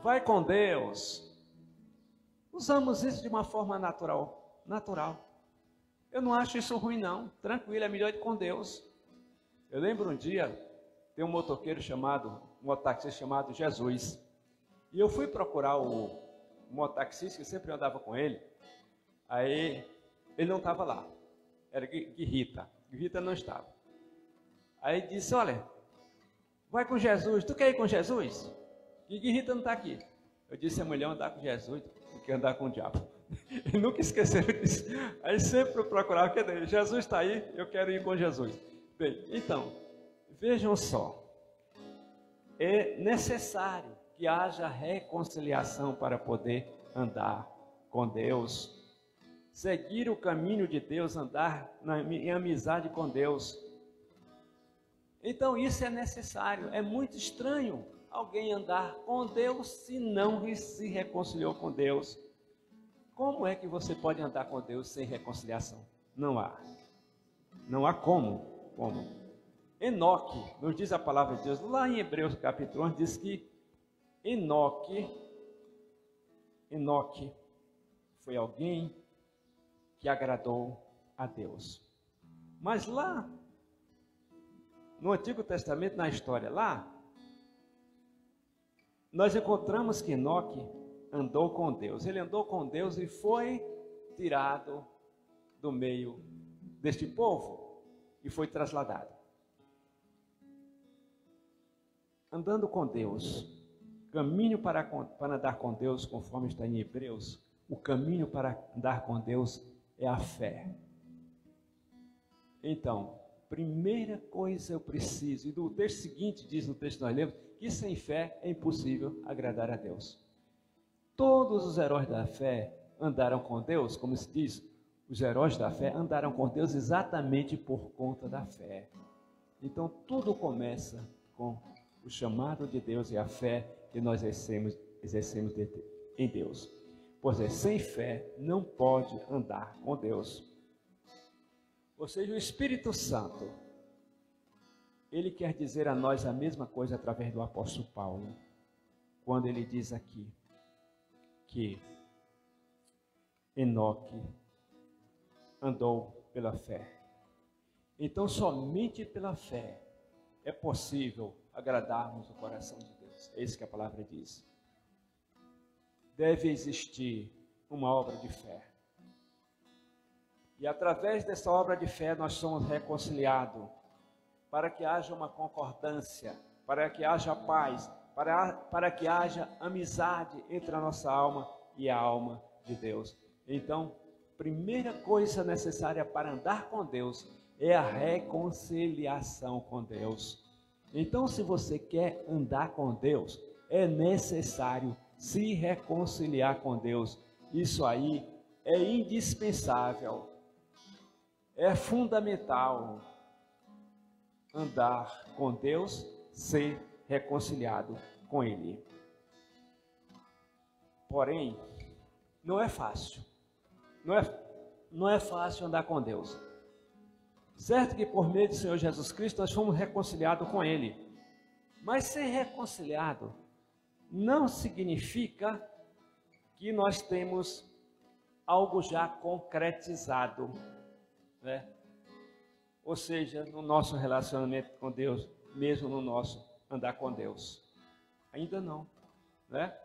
vai com Deus. Usamos isso de uma forma natural. Eu não acho isso ruim, não. Tranquilo, é melhor ir com Deus. Eu lembro um dia, tem um motoqueiro chamado mototaxista chamado Jesus. E eu fui procurar o mototaxista, que sempre andava com ele. Aí ele não estava lá. Era Guirita. Guirita não estava. Aí disse, olha, vai com Jesus. Tu quer ir com Jesus? E Guirita não está aqui. Eu disse, é melhor andar com Jesus do que andar com o diabo. E nunca esqueceram disso. Aí sempre procurava, cadê? Jesus está aí, eu quero ir com Jesus. Bem, então, vejam só. É necessário que haja reconciliação para poder andar com Deus. Seguir o caminho de Deus, andar em amizade com Deus. Então isso é necessário. É muito estranho alguém andar com Deus se não se reconciliou com Deus. Como é que você pode andar com Deus sem reconciliação? Não há. Não há como. Enoque, nos diz a palavra de Deus, lá em Hebreus capítulo 1, diz que Enoque foi alguém que agradou a Deus. Mas lá, no Antigo Testamento, na história, lá, nós encontramos que Enoque andou com Deus. Ele andou com Deus e foi tirado do meio deste povo e foi trasladado. Andando com Deus, caminho para andar com Deus, conforme está em Hebreus, o caminho para andar com Deus é a fé. Então, primeira coisa eu preciso, e do texto seguinte diz no texto que nós lemos, que sem fé é impossível agradar a Deus. Todos os heróis da fé andaram com Deus, como se diz, os heróis da fé andaram com Deus exatamente por conta da fé. Então tudo começa com o chamado de Deus e a fé que nós exercemos em Deus. Pois é, sem fé não pode andar com Deus. Ou seja, o Espírito Santo, ele quer dizer a nós a mesma coisa através do apóstolo Paulo, quando ele diz aqui que Enoque andou pela fé. Então, somente pela fé é possível agradarmos o coração de Deus. É isso que a palavra diz. Deve existir uma obra de fé. E através dessa obra de fé nós somos reconciliados, para que haja uma concordância, para que haja paz, para que haja amizade entre a nossa alma e a alma de Deus. Então, primeira coisa necessária para andar com Deus é a reconciliação com Deus. Então, se você quer andar com Deus, é necessário se reconciliar com Deus. Isso aí é indispensável, é fundamental. Andar com Deus, ser reconciliado com Ele. Porém, não é fácil. Não é fácil andar com Deus. Certo que por meio do Senhor Jesus Cristo nós fomos reconciliados com Ele. Mas ser reconciliado não significa que nós temos algo já concretizado, né? Ou seja, no nosso relacionamento com Deus, mesmo no nosso andar com Deus. Ainda não, né?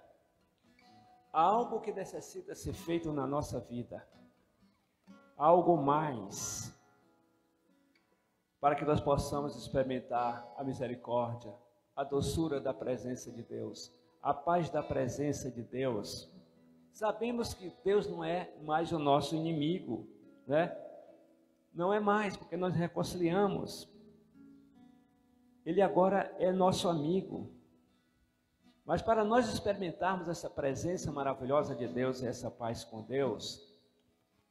Há algo que necessita ser feito na nossa vida. Algo mais, para que nós possamos experimentar a misericórdia, a doçura da presença de Deus, a paz da presença de Deus. Sabemos que Deus não é mais o nosso inimigo, né? Não é mais, porque nós reconciliamos. Ele agora é nosso amigo. Mas para nós experimentarmos essa presença maravilhosa de Deus e essa paz com Deus,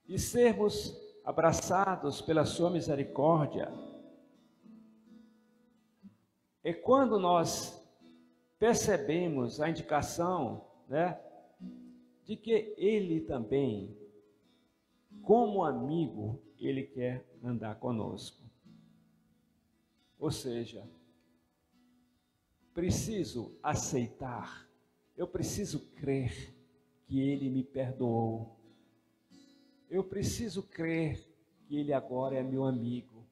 e sermos abraçados pela sua misericórdia, é quando nós percebemos a indicação, né, de que Ele também, como amigo, Ele quer andar conosco. Ou seja, preciso aceitar, eu preciso crer que Ele me perdoou. Eu preciso crer que Ele agora é meu amigo.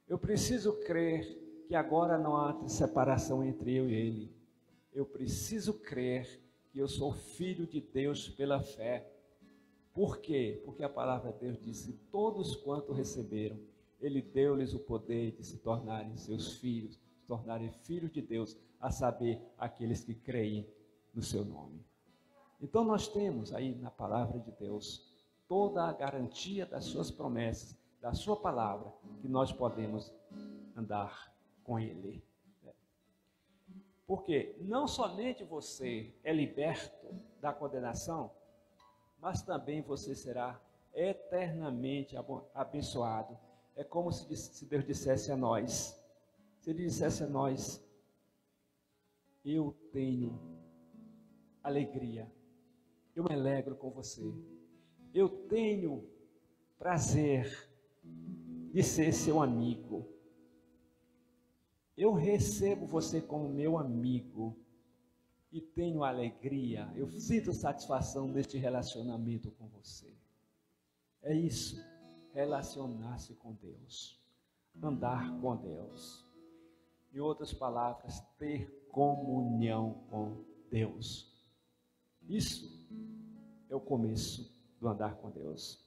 Eu preciso crer que agora não há separação entre eu e ele. Eu preciso crer que eu sou filho de Deus pela fé. Por quê? Porque a palavra de Deus disse: todos quanto receberam, ele deu-lhes o poder de se tornarem seus filhos, se tornarem filhos de Deus, a saber, aqueles que creem no seu nome. Então nós temos aí na palavra de Deus toda a garantia das suas promessas, da sua palavra, que nós podemos andar com ele. Porque não somente você é liberto da condenação, mas também você será eternamente abençoado. É como se Deus dissesse a nós, se Ele dissesse a nós: eu tenho alegria, eu me alegro com você, eu tenho prazer de ser seu amigo, eu recebo você como meu amigo e tenho alegria, eu sinto satisfação neste relacionamento com você. É isso, relacionar-se com Deus, andar com Deus. Em outras palavras, ter comunhão com Deus. Isso é o começo do andar com Deus.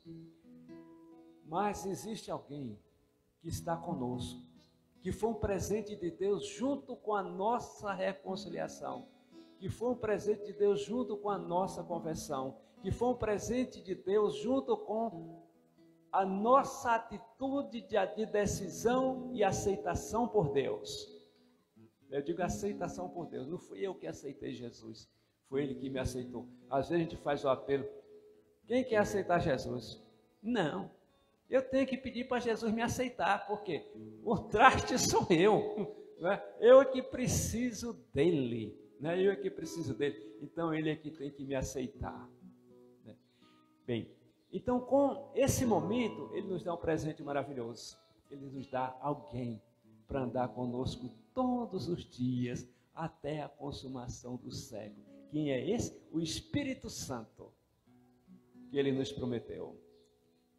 Mas existe alguém que está conosco, que foi um presente de Deus junto com a nossa reconciliação, que foi um presente de Deus junto com a nossa conversão, que foi um presente de Deus junto com a nossa atitude de decisão e aceitação por Deus. Eu digo aceitação por Deus, não fui eu que aceitei Jesus, foi Ele que me aceitou. Às vezes a gente faz o apelo: quem quer aceitar Jesus? Não, eu tenho que pedir para Jesus me aceitar, porque o traste sou eu, né? Eu é que preciso dele, né? Eu é que preciso dele, então Ele é que tem que me aceitar, né? Bem, então com esse momento Ele nos dá um presente maravilhoso, Ele nos dá alguém para andar conosco todos os dias, até a consumação do século. Quem é esse? O Espírito Santo, que Ele nos prometeu,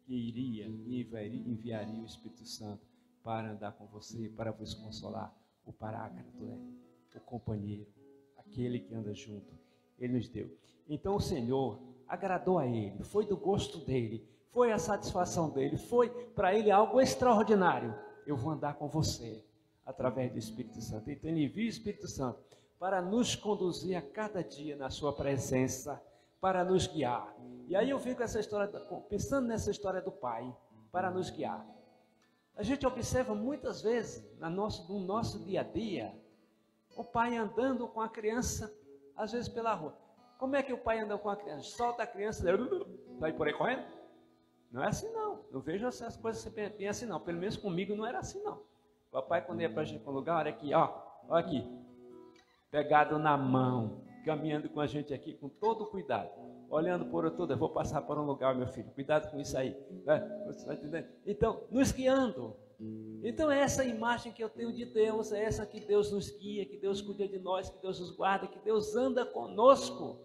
que iria e enviaria o Espírito Santo para andar com você, para vos consolar, o paráclito, né? O companheiro, aquele que anda junto, Ele nos deu. Então o Senhor agradou a Ele, foi do gosto dEle, foi a satisfação dEle, foi para Ele algo extraordinário. Eu vou andar com você através do Espírito Santo. Então Ele envia o Espírito Santo para nos conduzir a cada dia na sua presença, para nos guiar. E aí eu fico essa história, pensando nessa história do Pai, para nos guiar. A gente observa muitas vezes no nosso dia a dia, o pai andando com a criança, às vezes pela rua. Como é que o pai anda com a criança? Solta a criança, vai por aí correndo? Não é assim não, eu vejo essas coisas bem assim não, pelo menos comigo não era assim não. O papai, quando ia para a gente para um lugar, olha aqui, ó, olha aqui, pegado na mão, caminhando com a gente aqui com todo cuidado, olhando por toda, eu vou passar por um lugar, meu filho, cuidado com isso aí, né? Você tá entendendo? Então, nos guiando. Então é essa imagem que eu tenho de Deus, é essa que Deus nos guia, que Deus cuida de nós, que Deus nos guarda, que Deus anda conosco,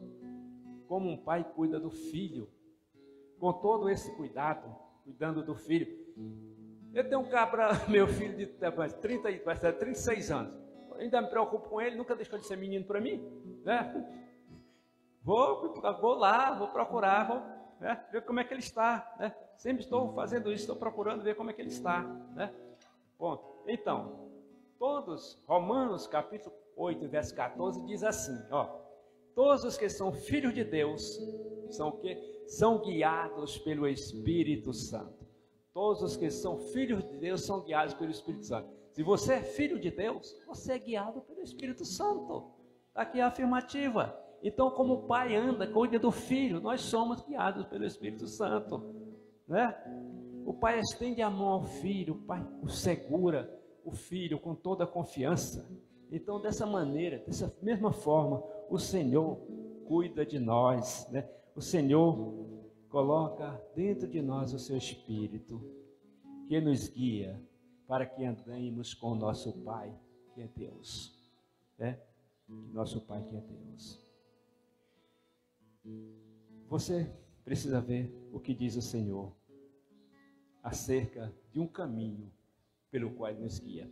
como um pai cuida do filho, com todo esse cuidado, cuidando do filho. Eu tenho um cabra, meu filho de 36 anos, ainda me preocupo com ele, nunca deixou de ser menino para mim, né? Vou lá, vou procurar, vou, né, ver como é que ele está, né? Sempre estou fazendo isso, estou procurando ver como é que ele está, né? Bom, então, Romanos capítulo 8, verso 14, diz assim, ó: todos os que são filhos de Deus são o quê? São guiados pelo Espírito Santo. Todos os que são filhos de Deus são guiados pelo Espírito Santo. Se você é filho de Deus, você é guiado pelo Espírito Santo. Aqui é a afirmativa. Então, como o pai anda, cuida do filho, nós somos guiados pelo Espírito Santo, né? O pai estende a mão ao filho, o pai o segura, o filho com toda a confiança. Então, dessa maneira, dessa mesma forma, o Senhor cuida de nós, né? O Senhor coloca dentro de nós o seu Espírito, que nos guia para que andemos com o nosso Pai, que é Deus, né? Nosso Pai que é Deus. Você precisa ver o que diz o Senhor acerca de um caminho pelo qual Ele nos guia.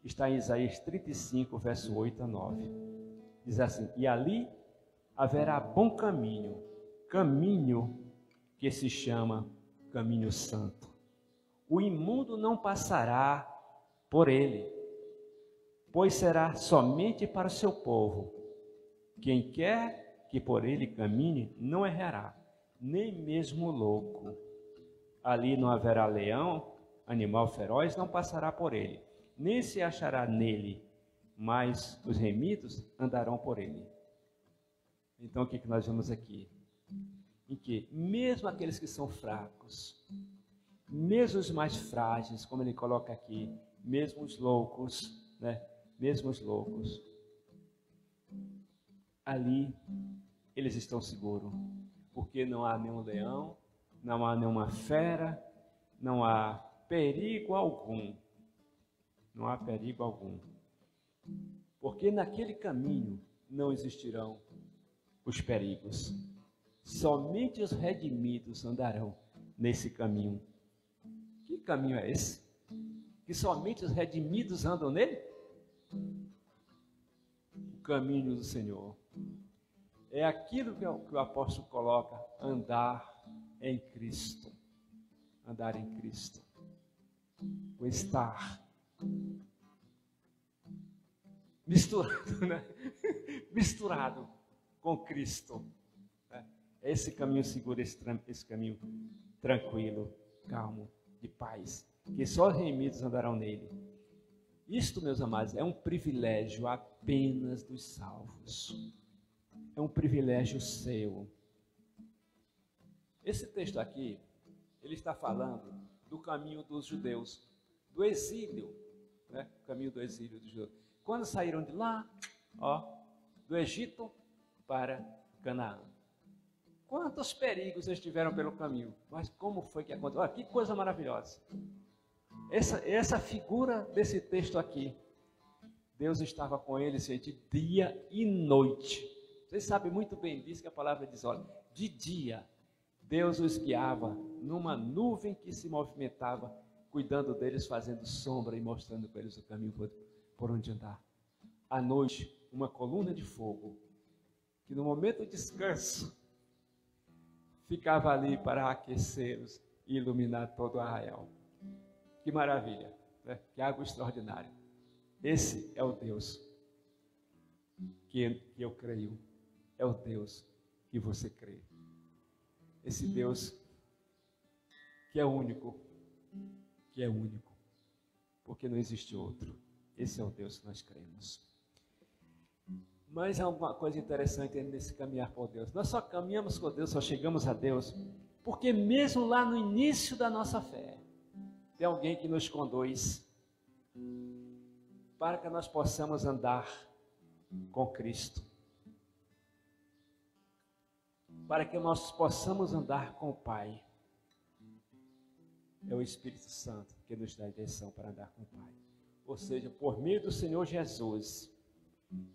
está em Isaías 35, verso 8 a 9. Diz assim: e ali haverá bom caminho, caminho que se chama caminho santo. O imundo não passará por ele, pois será somente para o seu povo. Quem quer que por ele caminhe não errará, nem mesmo louco. Ali não haverá leão, animal feroz não passará por ele, nem se achará nele, mas os remidos andarão por ele. Então o que nós vemos aqui? Em que mesmo aqueles que são fracos, mesmo os mais frágeis, como ele coloca aqui, mesmo os loucos, né? Mesmo os loucos, ali eles estão seguros, porque não há nenhum leão, não há nenhuma fera, não há perigo algum. Não há perigo algum. Porque naquele caminho não existirão os perigos. Somente os redimidos andarão nesse caminho. Que caminho é esse? Que somente os redimidos andam nele? O caminho do Senhor. É aquilo que o apóstolo coloca: andar em Cristo. Andar em Cristo. O estar misturado, né? Misturado com Cristo. É esse caminho seguro, esse caminho tranquilo, calmo, de paz, que só os remidos andarão nele. Isto, meus amados, é um privilégio apenas dos salvos. É um privilégio seu. Esse texto aqui, ele está falando do caminho dos judeus, do exílio, né? O caminho do exílio dos judeus. Quando saíram de lá, do Egito para Canaã. Quantos perigos eles tiveram pelo caminho, mas como foi que aconteceu? Olha, que coisa maravilhosa. Essa figura desse texto aqui, Deus estava com eles, gente, dia e noite. Vocês sabem muito bem disso, que a palavra diz, olha, de dia Deus os guiava numa nuvem que se movimentava, cuidando deles, fazendo sombra e mostrando para eles o caminho por onde andar. À noite, uma coluna de fogo, que no momento do descanso, ficava ali para aquecê-los e iluminar todo o arraial. Que maravilha, né? Que água extraordinária. Esse é o Deus que eu creio. É o Deus que você crê. Esse Deus que é único, porque não existe outro. Esse é o Deus que nós cremos. Mas há uma coisa interessante nesse caminhar por Deus. Nós só caminhamos com Deus, só chegamos a Deus, porque mesmo lá no início da nossa fé, tem alguém que nos conduz para que nós possamos andar com Cristo. Para que nós possamos andar com o Pai. É o Espírito Santo que nos dá a direção para andar com o Pai. Ou seja, por meio do Senhor Jesus,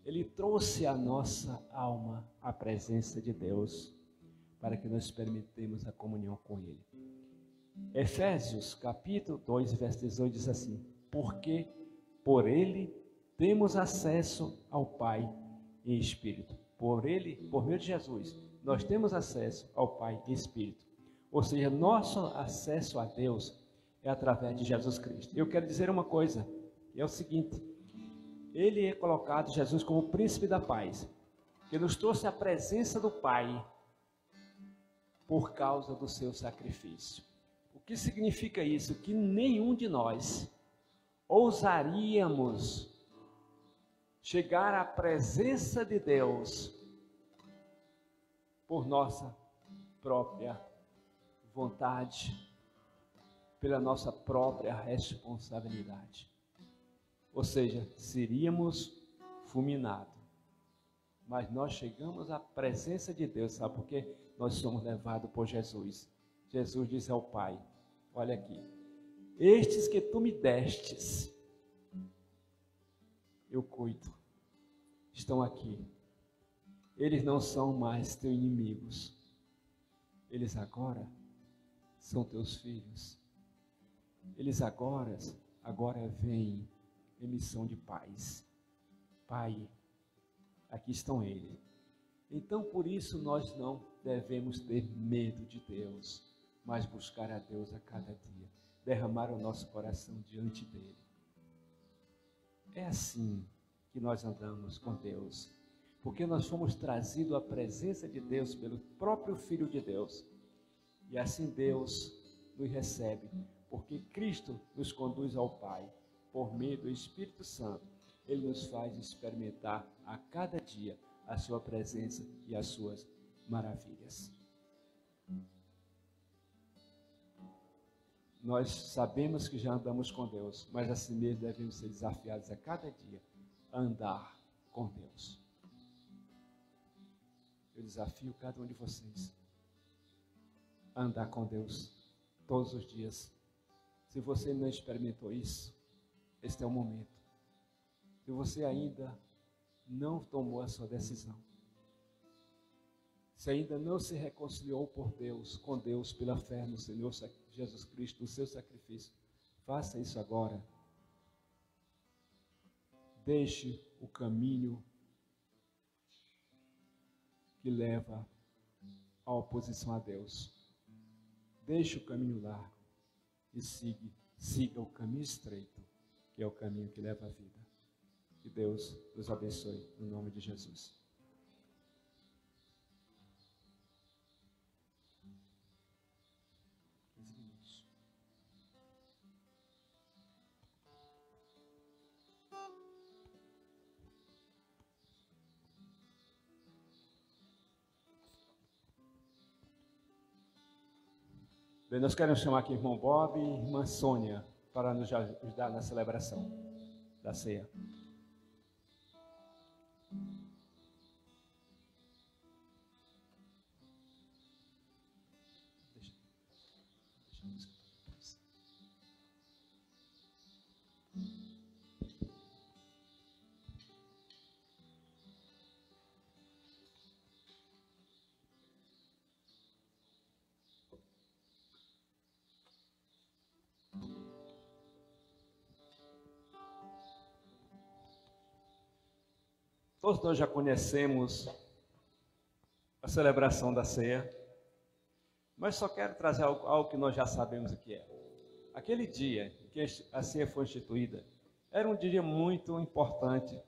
Ele trouxe à nossa alma a presença de Deus, para que nós experimentemos a comunhão com Ele. Efésios, capítulo 2, verso 18, diz assim: porque por Ele temos acesso ao Pai em Espírito. Por Ele, por meio de Jesus, nós temos acesso ao Pai em Espírito. Ou seja, nosso acesso a Deus é através de Jesus Cristo. Eu quero dizer uma coisa, é o seguinte: Ele é colocado, Jesus, como o príncipe da paz, que nos trouxe a presença do Pai por causa do seu sacrifício. O que significa isso? Que nenhum de nós ousaríamos chegar à presença de Deus por nossa própria vontade, pela nossa própria responsabilidade. Ou seja, seríamos fulminados. Mas nós chegamos à presença de Deus, sabe por quê? Nós somos levados por Jesus. Jesus diz ao Pai: olha aqui, estes que tu me destes, eu cuido, estão aqui. Eles não são mais teus inimigos. Eles agora são teus filhos. Eles agora vêm em missão de paz. Pai, aqui estão eles. Então, por isso, nós não devemos ter medo de Deus, mas buscar a Deus a cada dia, derramar o nosso coração diante dEle. É assim que nós andamos com Deus, porque nós fomos trazidos à presença de Deus pelo próprio Filho de Deus. E assim Deus nos recebe, porque Cristo nos conduz ao Pai, por meio do Espírito Santo. Ele nos faz experimentar a cada dia a sua presença e as suas maravilhas. Nós sabemos que já andamos com Deus, mas assim mesmo devemos ser desafiados a cada dia a andar com Deus. Eu desafio cada um de vocês a andar com Deus todos os dias. Se você não experimentou isso, este é o momento. Se você ainda não tomou a sua decisão, se ainda não se reconciliou por Deus, com Deus, pela fé no Senhor Jesus Cristo, no seu sacrifício, faça isso agora. Deixe o caminho que leva à oposição a Deus. Deixe o caminho largo e siga o caminho estreito, que é o caminho que leva à vida. Que Deus nos abençoe, no nome de Jesus. Bem, nós queremos chamar aqui irmão Bob e irmã Sônia para nos ajudar na celebração da ceia. Todos nós já conhecemos a celebração da ceia, mas só quero trazer algo que nós já sabemos o que é. Aquele dia que a ceia foi instituída era um dia muito importante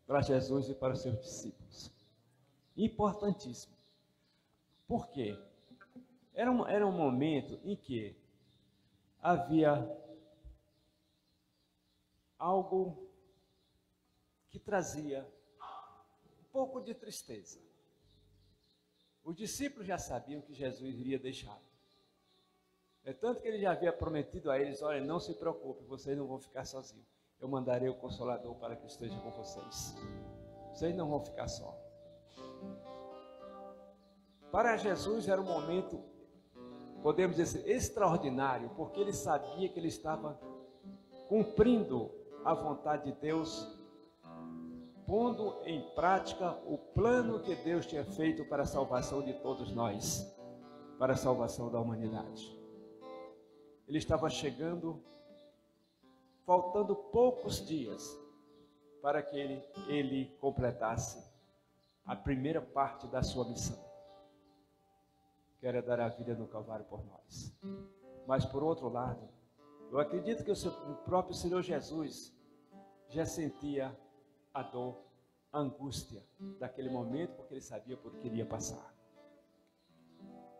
para Jesus e para os seus discípulos. Importantíssimo. Por quê? Era um momento em que havia algo que trazia pouco de tristeza. Os discípulos já sabiam que Jesus iria deixar. É tanto que ele já havia prometido a eles: olha, não se preocupe, vocês não vão ficar sozinhos. Eu mandarei o Consolador para que esteja com vocês. Vocês não vão ficar só. Para Jesus era um momento, podemos dizer, extraordinário, porque ele sabia que ele estava cumprindo a vontade de Deus, pondo em prática o plano que Deus tinha feito para a salvação de todos nós, para a salvação da humanidade. Ele estava chegando, faltando poucos dias para que ele completasse a primeira parte da sua missão, que era dar a vida no Calvário por nós. Mas por outro lado, eu acredito que o próprio Senhor Jesus já sentia a dor, a angústia daquele momento, porque ele sabia por que iria passar.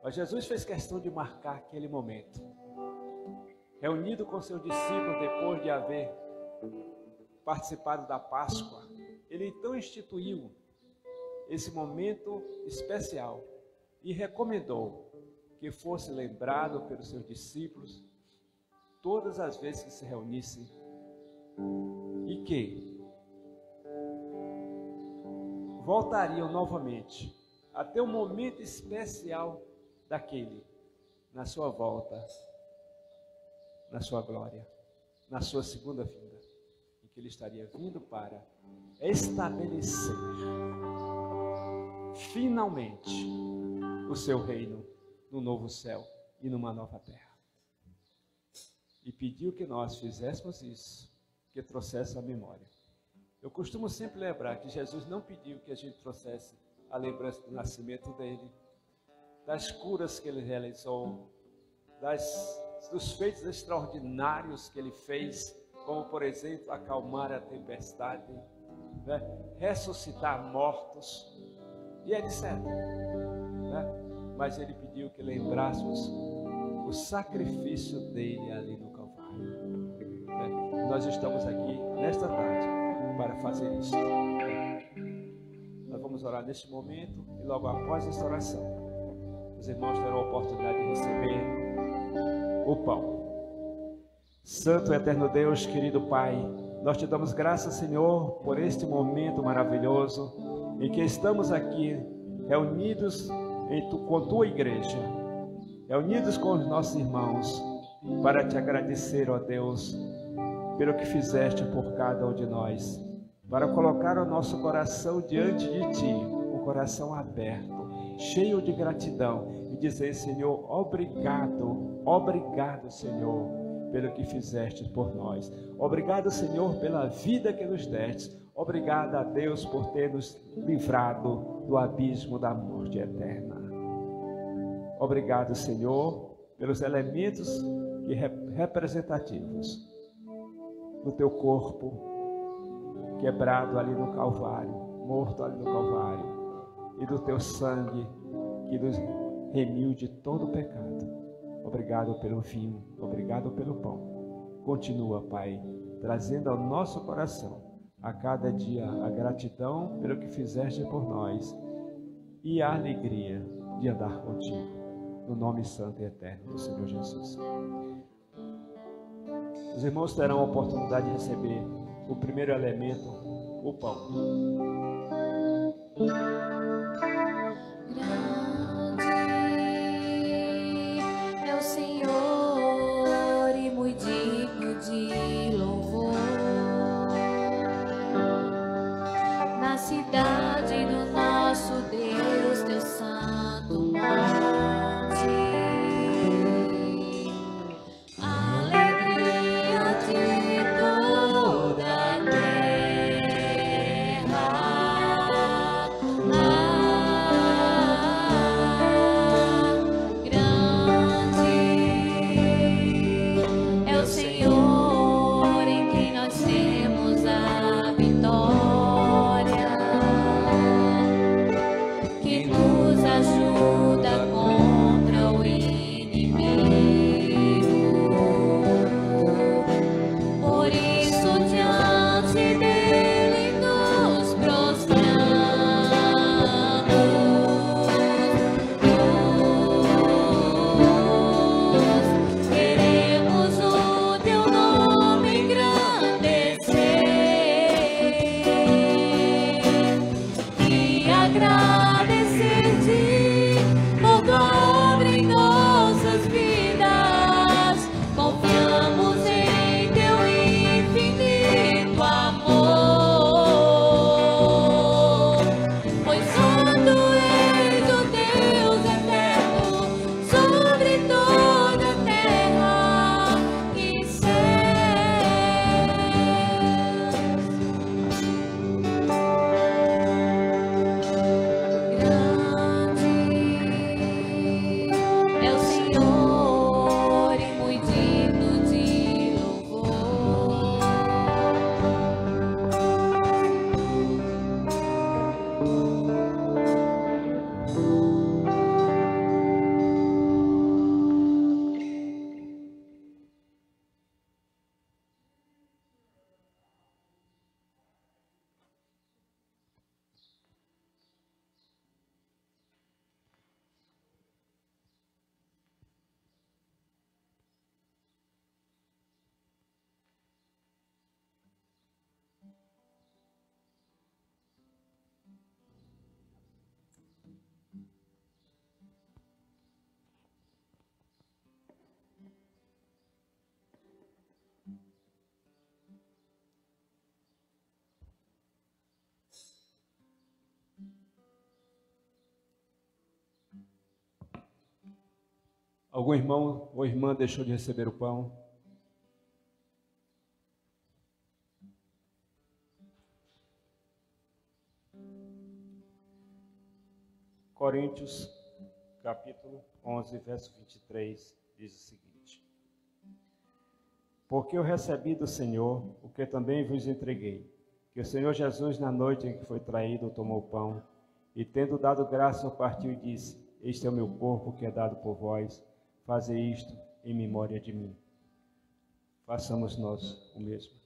Mas Jesus fez questão de marcar aquele momento, reunido com seus discípulos depois de haver participado da Páscoa. Ele então instituiu esse momento especial e recomendou que fosse lembrado pelos seus discípulos todas as vezes que se reunissem, e que voltariam novamente até o momento especial daquele, na sua volta, na sua glória, na sua segunda vinda, em que ele estaria vindo para estabelecer finalmente o seu reino no novo céu e numa nova terra. E pediu que nós fizéssemos isso que trouxesse a memória. Eu costumo sempre lembrar que Jesus não pediu que a gente trouxesse a lembrança do nascimento dele, das curas que ele realizou, dos feitos extraordinários que ele fez, como, por exemplo, acalmar a tempestade, né? Ressuscitar mortos, e etc. Né? Mas ele pediu que lembrássemos o sacrifício dele ali no Calvário. Né? Nós estamos aqui nesta tarde para fazer isso. Nós vamos orar neste momento e logo após esta oração, os irmãos terão a oportunidade de receber o pão. Santo e eterno Deus, querido Pai, nós te damos graças, Senhor, por este momento maravilhoso em que estamos aqui reunidos com a tua igreja, reunidos com os nossos irmãos, para te agradecer, ó Deus, pelo que fizeste por cada um de nós, para colocar o nosso coração diante de ti, um coração aberto, cheio de gratidão, e dizer, Senhor, obrigado, obrigado, Senhor, pelo que fizeste por nós. Obrigado, Senhor, pela vida que nos deste. Obrigado a Deus por ter nos livrado do abismo da morte eterna. Obrigado, Senhor, pelos elementos representativos do teu corpo quebrado ali no Calvário, morto ali no Calvário, e do teu sangue que nos remiu de todo o pecado. Obrigado pelo vinho, obrigado pelo pão. Continua, Pai, trazendo ao nosso coração a cada dia a gratidão pelo que fizeste por nós e a alegria de andar contigo, no nome santo e eterno do Senhor Jesus. Os irmãos terão a oportunidade de receber o primeiro elemento, o pão. De louvor na cidade do nosso Deus, teu santo monte, alegria de toda a terra, grande é o Senhor. Algum irmão ou irmã deixou de receber o pão? Coríntios, capítulo 11, verso 23, diz o seguinte: Porque eu recebi do Senhor o que também vos entreguei, que o Senhor Jesus, na noite em que foi traído, tomou o pão, e tendo dado graça, o partiu e disse: Este é o meu corpo que é dado por vós, fazei isto em memória de mim. Façamos nós o mesmo.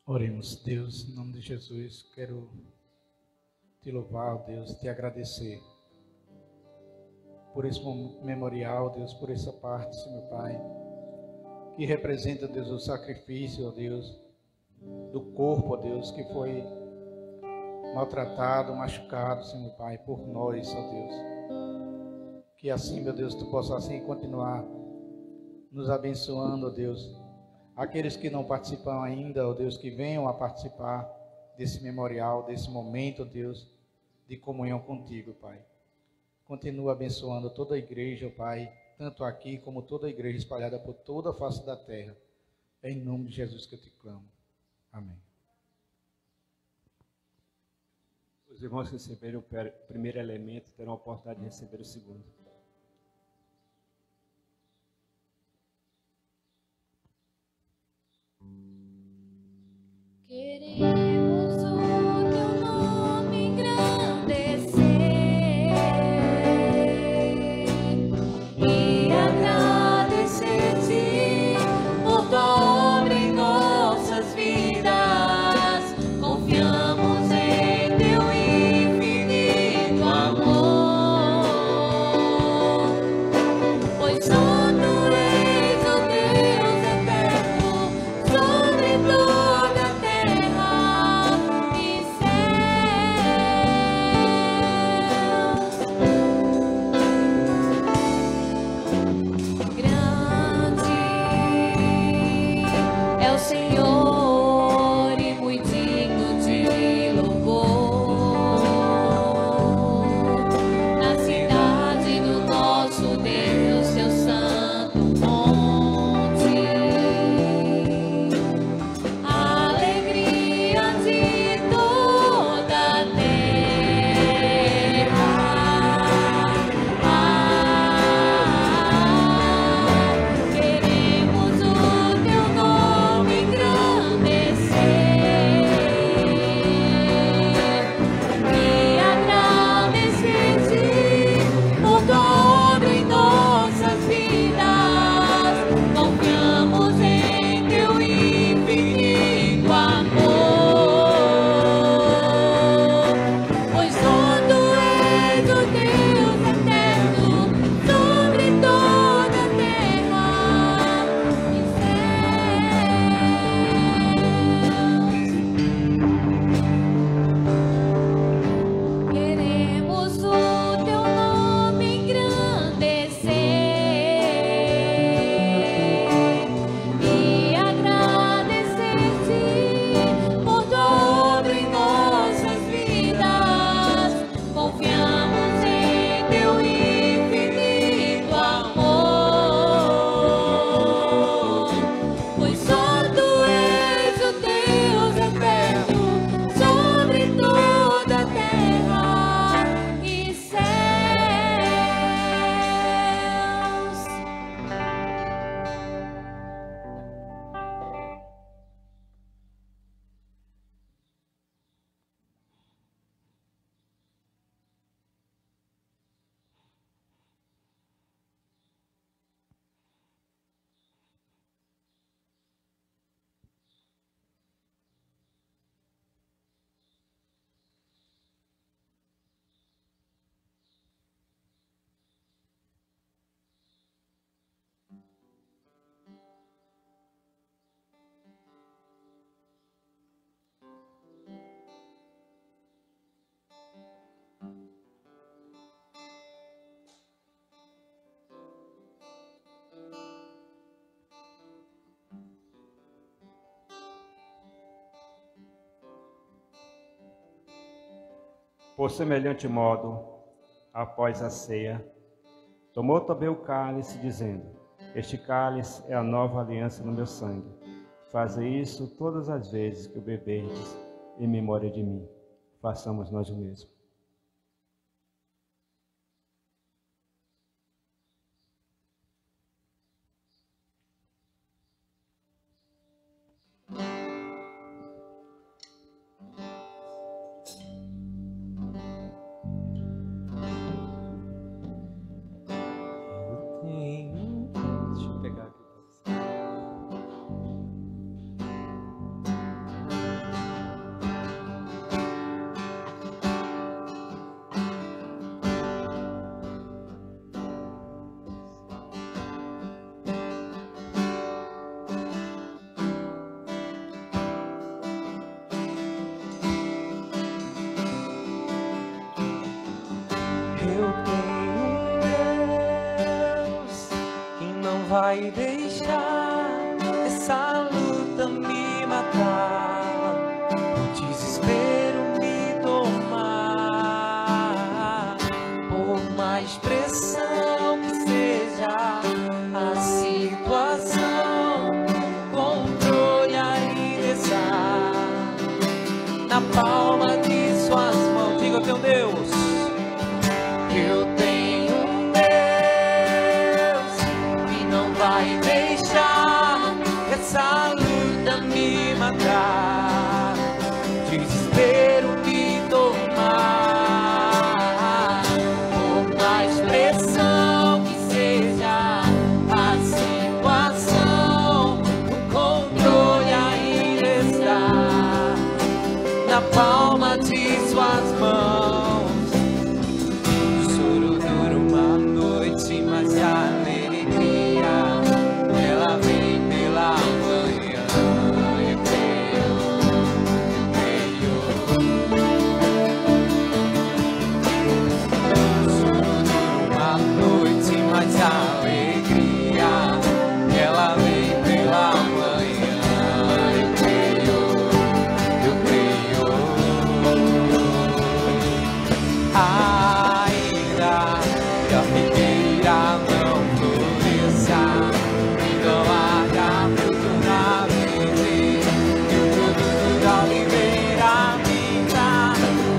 Oremos. Deus, em nome de Jesus, quero te louvar, Deus, te agradecer por esse memorial, Deus, por essa parte, Senhor Pai, que representa, Deus, o sacrifício, ó Deus, do corpo, ó Deus, que foi maltratado, machucado, Senhor Pai, por nós, ó Deus. Que assim, meu Deus, tu possa assim continuar nos abençoando, ó Deus. Aqueles que não participam ainda, ó Deus, que venham a participar desse memorial, desse momento, ó Deus, de comunhão contigo, Pai. Continua abençoando toda a igreja, ó Pai, tanto aqui como toda a igreja espalhada por toda a face da terra. É em nome de Jesus que eu te clamo. Amém. Os irmãos que receberam o primeiro elemento terão a oportunidade de receber o segundo. Queremos o teu nome engrandecer e agradecer-te por tua obra em nossas vidas. Confiamos em teu infinito amor, pois só tu és o Deus eterno sobre toda a terra e céus. Grande é o Senhor e muito digno de louvor na cidade do nosso Deus, seu santo monte. Alegria de toda a terra. Queremos o teu nome engrandecer e agradecer-te por tua obra em nossas vidas. Confiamos em teu infinito amor, pois só tu és o Deus eterno sobre toda a terra e céus. Queremos o teu nome engrandecer e agradecer-te por tua obra em nossas vidas. Confiamos em teu infinito amor, pois só tu és o Deus eterno sobre toda a terra e céus. Por semelhante modo, após a ceia, Tomou também o cálice, dizendo: Este cálice é a nova aliança no meu sangue. Fazei isso todas as vezes que o beberdes em memória de mim. Façamos nós o mesmo. Deixa eu pegar aqui. Eu tenho um Deus que não vai deixar essa luta me matar, o desespero me tomar. Por mais pressão que seja a situação, o controle ainda está na palma de suas mãos. Diga: eu tenho Deus. Eu tenho um Deus que não vai deixar essa luta me matar, desespero me tomar. Por mais pressão que seja a situação, o controle ainda está na palma de suas mãos. Mas a alegria, ela vem pela manhã. Eu creio, Choro dura uma noite, mas a alegria, ela vem pela manhã. Eu creio, ainda que a figueira não floresça e não haja fruto na vide, que o fruto da oliveira minta,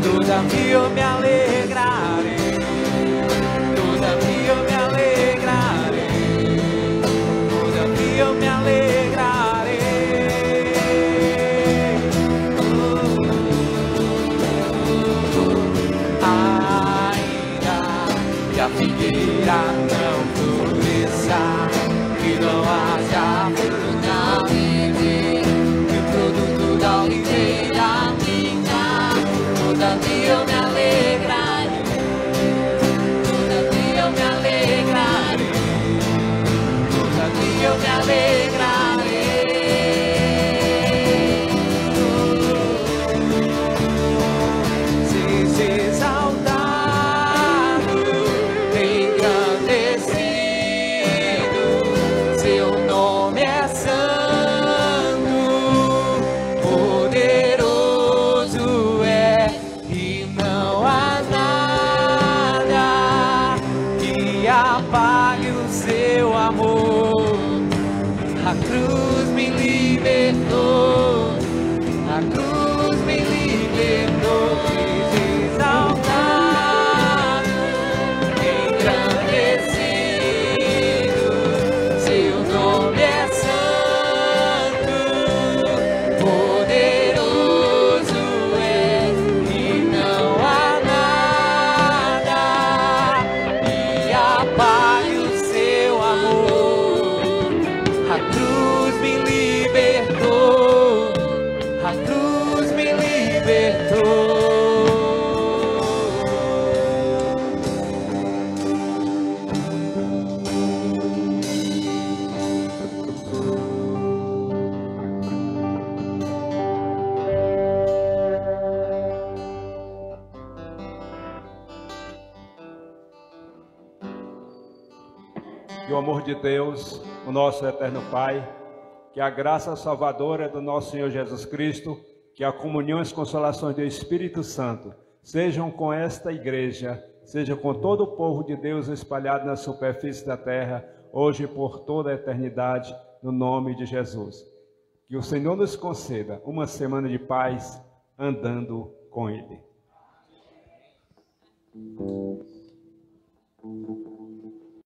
todavia eu me alegrarei, todavia eu me alegrarei, todavia eu me alegrarei. Ainda que a figueira não floresça, que não haja fruto na vide, que o produto da oliveira minta, todavia eu me alegrarei, todavia eu me alegrarei, todavia eu me alegrarei. Seja exaltado, engrandecido, seu nome é santo, poderoso é, e não há nada que apague o seu amor. A cruz me libertou, a cruz me libertou. Seja exaltado, engrandecido, seu nome é santo, poderoso é, e não há nada que apague o seu amor. A cruz me libertou, a cruz me libertou. Que o amor de Deus, o nosso eterno Pai, que a graça salvadora do nosso Senhor Jesus Cristo, que a comunhão e as consolações do Espírito Santo sejam com esta igreja seja com todo o povo de Deus espalhado na superfície da terra, hoje e por toda a eternidade, no nome de Jesus. Que o Senhor nos conceda uma semana de paz andando com Ele.